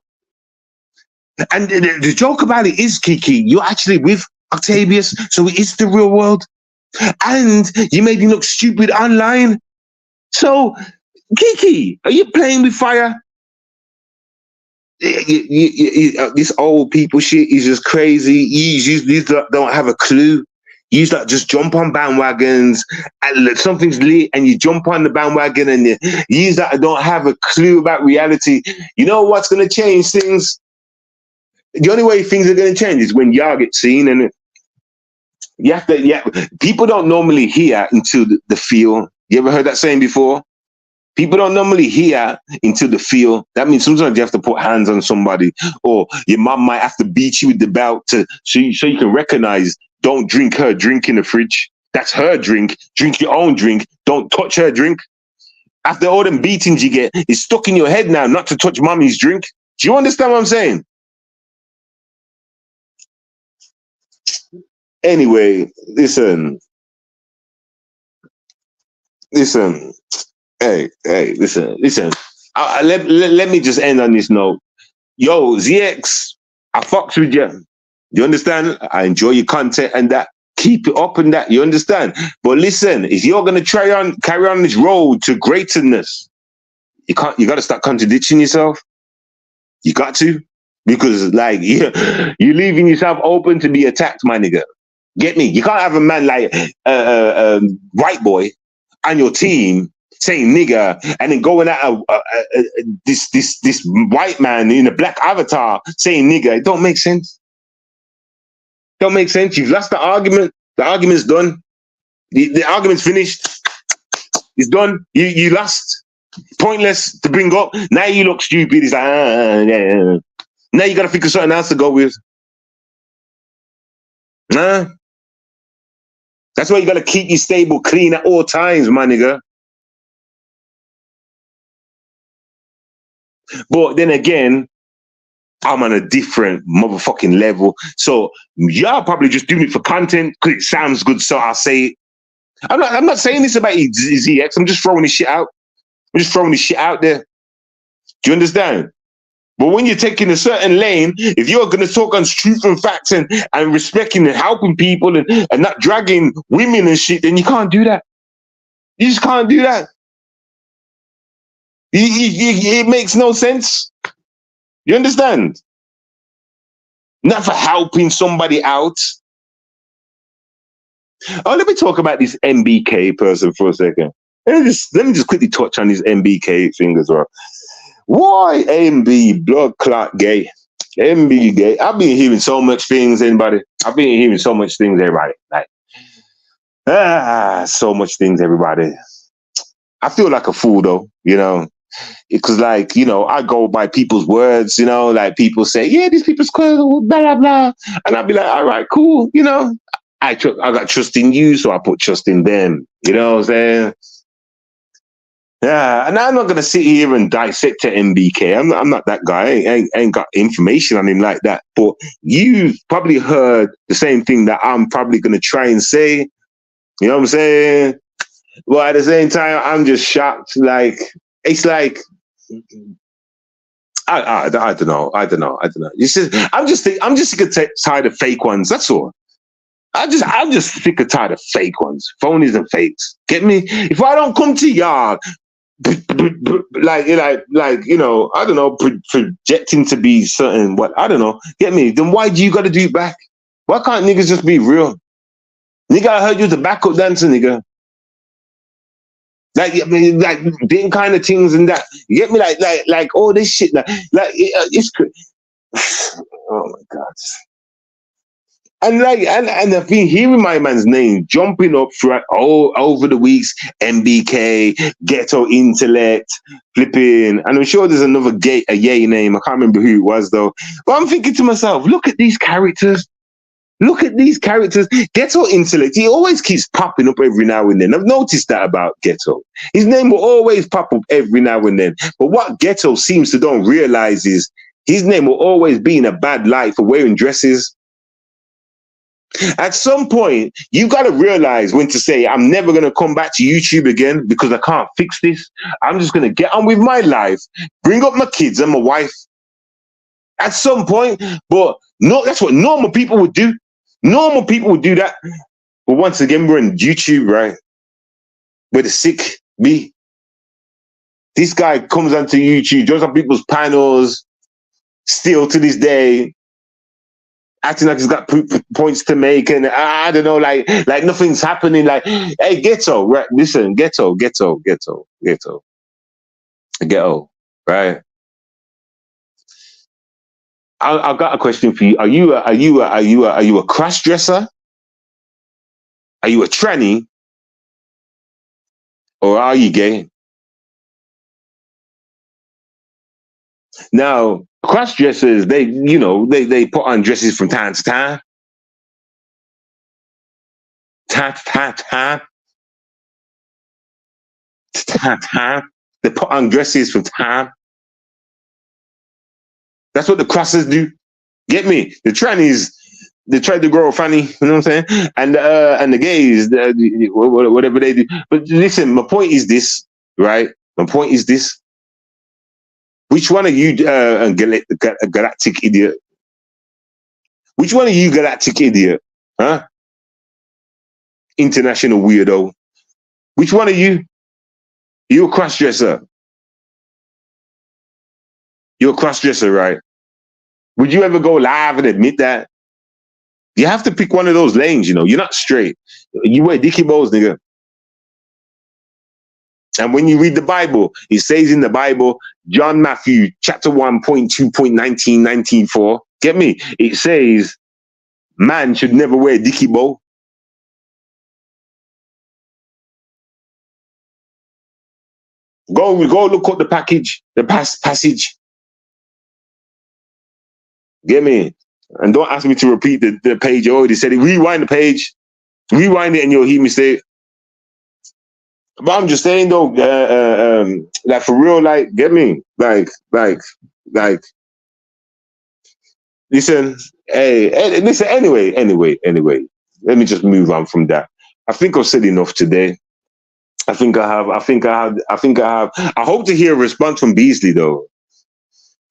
And the joke about it is, Kiki, you're actually with Octavius, so it is the real world. And you made him look stupid online. So, Kiki, are you playing with fire? This old people shit is just crazy. You don't have a clue. You just jump on bandwagons and something's lit and you jump on the bandwagon and you don't have a clue about reality. You know what's going to change things? The only way things are going to change is when y'all get seen, and people don't normally hear into the feel. You ever heard that saying before? People don't normally hear into the feel. That means sometimes you have to put hands on somebody, or your mom might have to beat you with the belt so you can recognize. Don't drink her drink in the fridge. That's her drink. Drink your own drink. Don't touch her drink. After all them beatings you get, it's stuck in your head now not to touch mommy's drink. Do you understand what I'm saying? Anyway, listen. Listen, listen. Let me just end on this note. Yo, ZX, I fucks with you. You understand? I enjoy your content and that. Keep it up and that. You understand? But listen, if you're gonna carry on this road to greatness, you gotta start contradicting yourself. You got to. Because like you're leaving yourself open to be attacked, my nigga. Get me? You can't have a man like White Boy on your team saying nigga, and then going at this white man in a black avatar saying nigga. It don't make sense. Don't make sense. You've lost the argument. The argument's done. The argument's finished. It's done. You lost. Pointless to bring up. Now you look stupid. It's like yeah. Now you gotta think of something else to go with. Nah. That's why you gotta keep your stable clean at all times, my nigga. But then again, I'm on a different motherfucking level. So y'all probably just doing it for content because it sounds good, so I'll say it. I'm not saying this about ZX. I'm just throwing this shit out. I'm just throwing this shit out there. Do you understand? But when you're taking a certain lane, if you're going to talk on truth and facts and respecting and helping people and not dragging women and shit, then you can't do that. You just can't do that. It makes no sense. You understand? Not for helping somebody out. Oh, let me talk about this MBK person for a second. Let me just quickly touch on this MBK thing as well. Why MB blood clot gay? MB gay. I've been hearing so much things, everybody. I've been hearing so much things, everybody. Like, so much things, everybody. I feel like a fool though, you know. Because, like, you know, I go by people's words, you know, like people say, yeah, these people's cool, blah, blah, blah. And I'll be like, all right, cool, you know. I got trust in you, so I put trust in them. You know what I'm saying? Yeah, and I'm not going to sit here and dissect to MBK. I'm not that guy. I ain't got information on him like that. But you've probably heard the same thing that I'm probably going to try and say. You know what I'm saying? Well, at the same time, I'm just shocked. Like, it's like, I don't know. I'm just sick of tired of fake ones. That's all. I'm just sick of tired of fake ones, phonies and fakes. Get me? If I don't come to y'all, like you know, I don't know, projecting to be certain what I don't know. Get me? Then why do you got to do it back? Why can't niggas just be real? Nigga, I heard you the backup dancer, nigga. Like, I mean, like them kind of things and that. You get me? Like all this shit. Like it's. Oh my God. And I've been hearing my man's name jumping up throughout all over the weeks. MBK, Ghetto Intellect, flipping, and I'm sure there's another yay name. I can't remember who it was though. But I'm thinking to myself, look at these characters. Look at these characters. Ghetto Intellect, he always keeps popping up every now and then. I've noticed that about Ghetto. His name will always pop up every now and then. But what Ghetto seems to don't realize is his name will always be in a bad light for wearing dresses. At some point, you've got to realize when to say, I'm never going to come back to YouTube again because I can't fix this. I'm just going to get on with my life, bring up my kids and my wife. At some point, but no, that's what normal people would do. Normal people would do that. But once again, we're on YouTube, right? Where the sick be. This guy comes onto YouTube, joins on people's panels, still to this day, acting like he's got points to make, and I don't know, like nothing's happening. Like, hey, Ghetto, right? Listen, Ghetto, right? I've got a question for you. Are you a cross dresser? Are you a tranny? Or are you gay? Now, cross dressers, they put on dresses from time to time. They put on dresses from time. That's what the crossers do. Get me? The trannies, They tried to grow a fanny, you know what I'm saying? And the gays, whatever they do. But listen, my point is this, right? My point is this. Which one are you, galactic idiot? Which one are you, galactic idiot? Huh? International weirdo. Which one are you? You a cross-dresser. You're a cross-dresser, right? Would you ever go live and admit that? You have to pick one of those lanes, you know. You're not straight. You wear dicky bows, nigga. And when you read the Bible, it says in the Bible, John Matthew, chapter 1.2.19, 19.4, get me? It says, man should never wear dicky bow. Go look up the package, the passage. Get me? And don't ask me to repeat the page. I already said it. Rewind the page. Rewind it and you'll hear me say it. But I'm just saying though, like for real, like, get me? Like, listen, listen, anyway. Let me just move on from that. I think I've said enough today. I think I have. I hope to hear a response from Beasley though.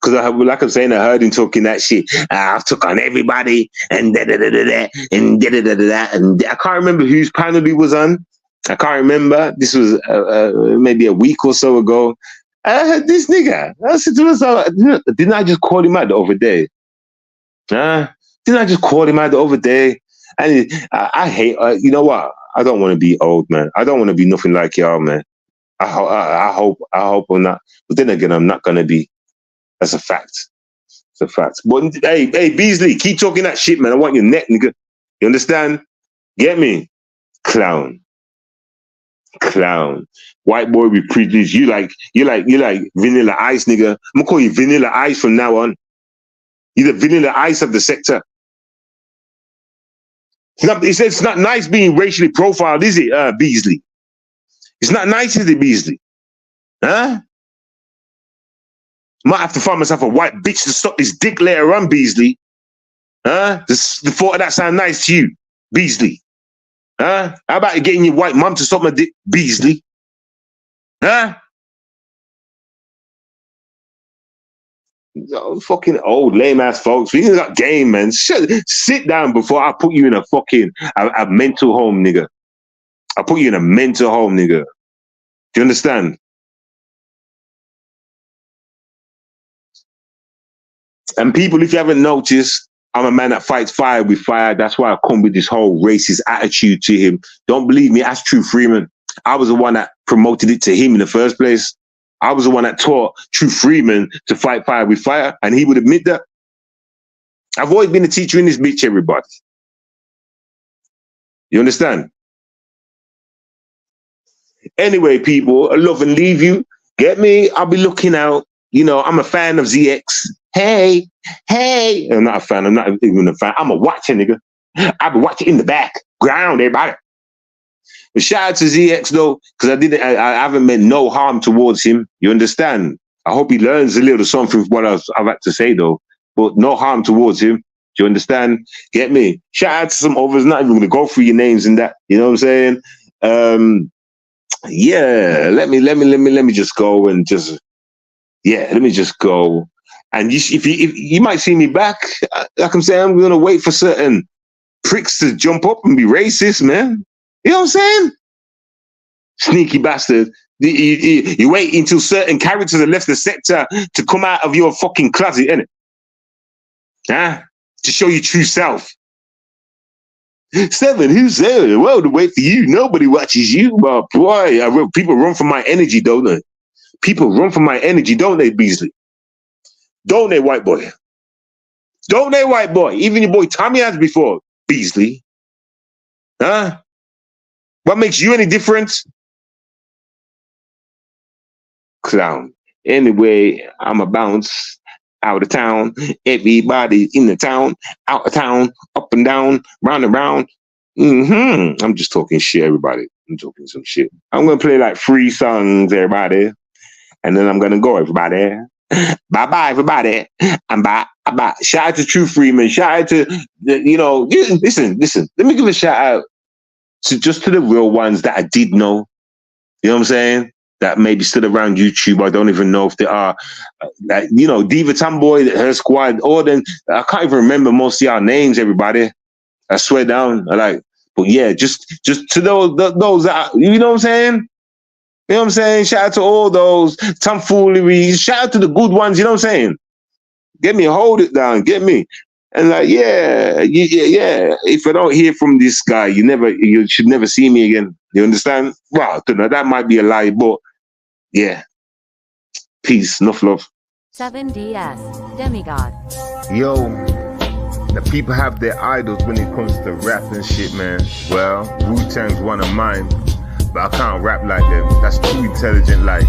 Because like I'm saying, I heard him talking that shit. I've took on everybody and da-da-da-da-da and da-da-da-da-da. And I can't remember whose panel he was on. I can't remember. This was maybe a week or so ago. I heard this nigga. I said to myself, didn't I just call him out the other day? Didn't I just call him out the other day? And I hate, you know what? I don't want to be old, man. I don't want to be nothing like y'all, man. I hope I'm not. But then again, I'm not going to be. That's a fact. It's a fact. But hey, Beasley, keep talking that shit, man. I want your neck, nigga. You understand? Get me? Clown. White boy with privilege. You like Vanilla Ice, nigga. I'm gonna call you Vanilla Ice from now on. You're the Vanilla Ice of the sector. It's not nice being racially profiled, is it, Beasley? It's not nice, is it, Beasley? Huh? Might have to find myself a white bitch to stop this dick later on, Beasley. Huh? The thought of that sound nice to you, Beasley. Huh? How about you getting your white mum to stop my dick, Beasley? Huh? Oh, fucking old lame ass folks. We got game, man. Sit down before I put you in a fucking a mental home, nigga. I'll put you in a mental home, nigga. Do you understand? And people, if you haven't noticed, I'm a man that fights fire with fire. That's why I come with this whole racist attitude to him. Don't believe me, ask True Freeman. I was the one that promoted it to him in the first place. I was the one that taught True Freeman to fight fire with fire, and he would admit that. I've always been a teacher in this bitch, everybody. You understand? Anyway, people, I love and leave you. Get me? I'll be looking out. You know, I'm a fan of ZX. Hey. I'm not a fan. I'm not even a fan. I'm a watcher, nigga. I'll be watching in the background, everybody. But shout out to ZX though, because I haven't meant no harm towards him. You understand? I hope he learns a little something from what I've had to say though. But no harm towards him. Do you understand? Get me? Shout out to some others. Not even gonna go through your names and that. You know what I'm saying? Yeah. Let me just go and just. Yeah. Let me just go. And if you might see me back, like I'm saying, I'm gonna wait for certain pricks to jump up and be racist, man. You know what I'm saying? Sneaky bastard. You wait until certain characters have left the sector to come out of your fucking closet, innit? Huh? To show your true self. 7, who said it? Well, to wait for you. Nobody watches you. But boy, people run from my energy, don't they? People run from my energy, don't they, Beasley? Don't they, white boy? Don't they, white boy? Even your boy Tommy has before, Beasley. Huh? What makes you any different? Clown. Anyway, I'm a bounce out of town. Everybody in the town, out of town, up and down, round and round. I'm just talking shit, everybody. I'm talking some shit. I'm going to play like 3 songs, everybody. And then I'm going to go, everybody. Bye-bye, everybody. And bye. Shout out to True Freeman. Shout out to, listen. Let me give a shout out to the real ones that I did know. You know what I'm saying? That maybe still around YouTube. I don't even know if they are. Diva Tomboy, her squad, all them. I can't even remember most of y'all names, everybody. I swear down. But yeah, just to those that, you know what I'm saying? You know what I'm saying? Shout out to all those tomfoolery. Shout out to the good ones. You know what I'm saying? Get me, hold it down. Get me. And yeah. If I don't hear from this guy, you should never see me again. You understand? Well, I don't know. That might be a lie, but yeah. Peace. Enough love. 7DS Demigod. Yo, the people have their idols when it comes to rap and shit, man. Well, Wu-Tang's one of mine, but I can't rap like them. That's too intelligent, like.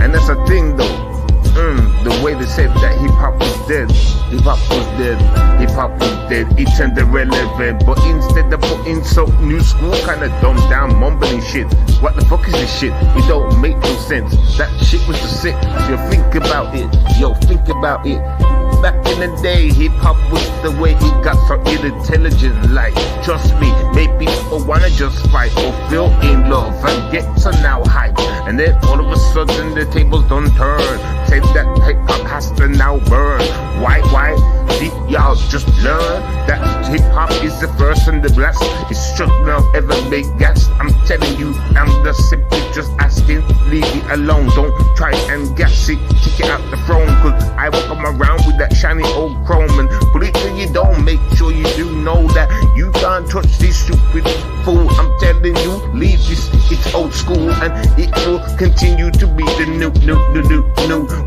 And that's a thing, though. The way they said that hip-hop was dead. Hip-hop was dead. Hip-hop was dead. It turned irrelevant. But instead of putting some new school kind of dumbed down mumbling shit. What the fuck is this shit? It don't make no sense. That shit was just sick. Yo, think about it. Think about it. Back in the day, hip-hop was the way it got so intelligent. Like, trust me, maybe people wanna just fight or feel in love and get to now hype. And then all of a sudden the tables don't turn. Say that hip-hop has to now burn. Why? Did y'all just learn that hip-hop is the first and the last? It should not ever make gas. I'm telling you, I'm just simply just asking. Leave it alone, don't try and gas it. Take it out the throne, cause I will come around with that shiny old chrome and put it till you don't. Make sure you do know that you can't touch this stupid fool. I'm telling you, leave this, it's old school and it will continue to be the new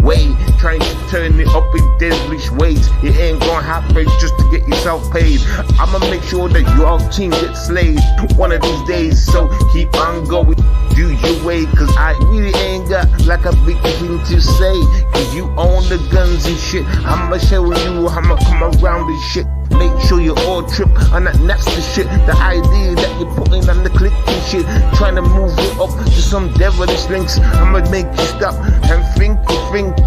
way. Trying to turn it up in devilish ways. It ain't gonna happen just to get yourself paid. I'ma make sure that your team gets slayed one of these days. So keep on going, do your way, cause I really ain't got like a big thing to say. Cause you own the guns and shit. I'ma show you, I'ma come around this shit. Make sure you all trip on that nasty shit. The idea that you're putting on the click and shit. Trying to move you up to some devilish links. I'ma make you stop and think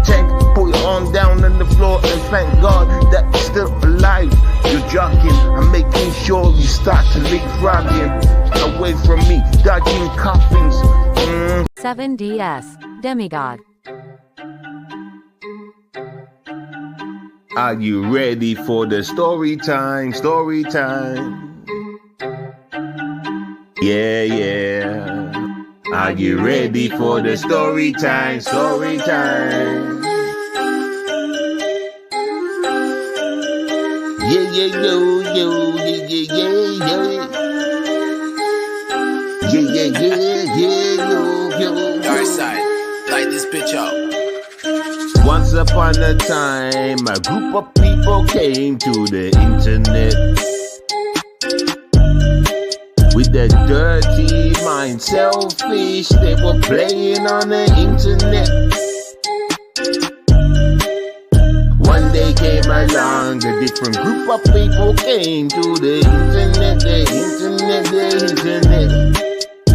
tank. Put you on down on the floor and thank God that you're still alive. You're jogging, I'm making sure you start to leapfrogging away from me, dodging coffins. 7DS Demigod. Are you ready for the story time? Story time. Yeah. Are you ready for the story time? Story time. Yeah. Dark side, light this bitch up. Once upon a time, a group of people came to the internet with a dirty mind, selfish. They were playing on the internet. One day came along, a different group of people came to the internet.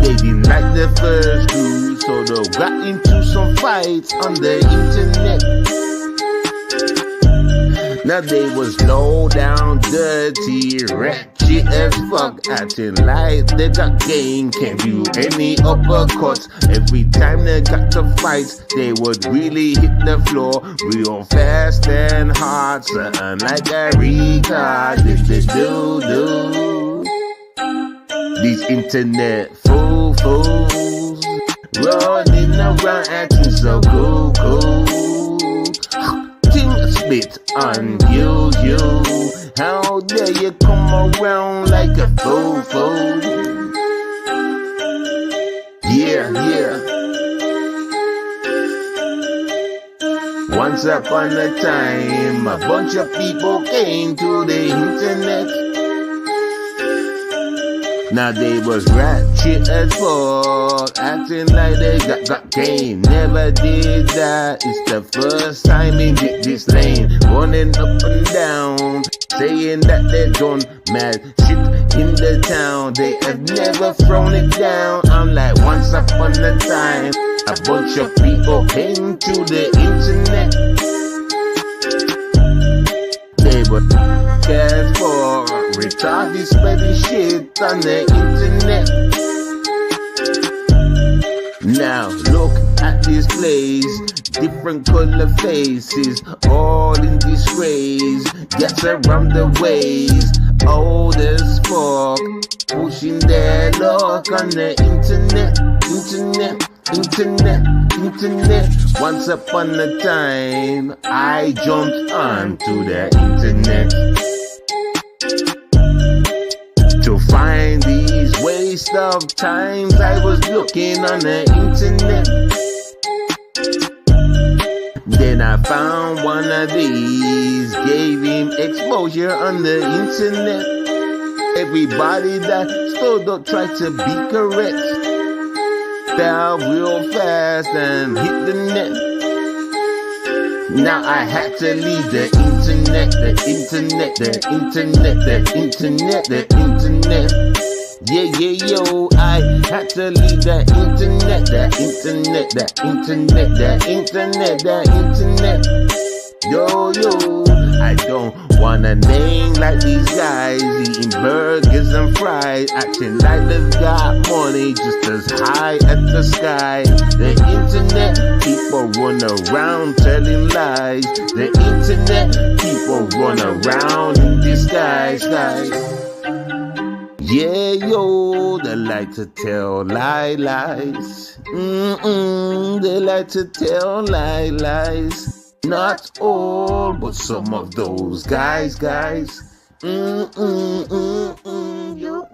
They didn't like the first group, so they got into some fights on the internet. Now they was low down, dirty, ratchet as fuck, acting like they got game, can't do any uppercuts. Every time they got to fights, they would really hit the floor real fast and hard, something like a retard. This do. These internet fools running around acting so cool. Things spit on you. How dare you come around like a fool? Yeah. Once upon a time, a bunch of people came to the internet. Now they was ratchet as fuck, acting like they got game. Never did that, it's the first time in this lane. Running up and down, saying that they done mad shit in the town. They have never thrown it down. I'm like, once upon a time, A bunch of people came to the internet. They were cared for, retarded spreading shit on the internet. Now look at this place, different color faces, all in disgrace. Gets around the ways, old as fuck, pushing their luck on the internet. Once upon a time, I jumped onto the internet to find these waste of times. I was looking on the internet. Then I found one of these, gave him exposure on the internet. Everybody that stood up tried to be correct, fell real fast and hit the net. Now I had to leave the internet. Yeah, yo, I had to leave the internet. Yo, I don't want a name like these guys, eating burgers and fries, acting like they've got money just as high at the sky. The internet, people run around telling lies. The internet, people run around in disguise, guys. Yeah, yo, they like to tell lies. They like to tell lies. Not all, but some of those guys.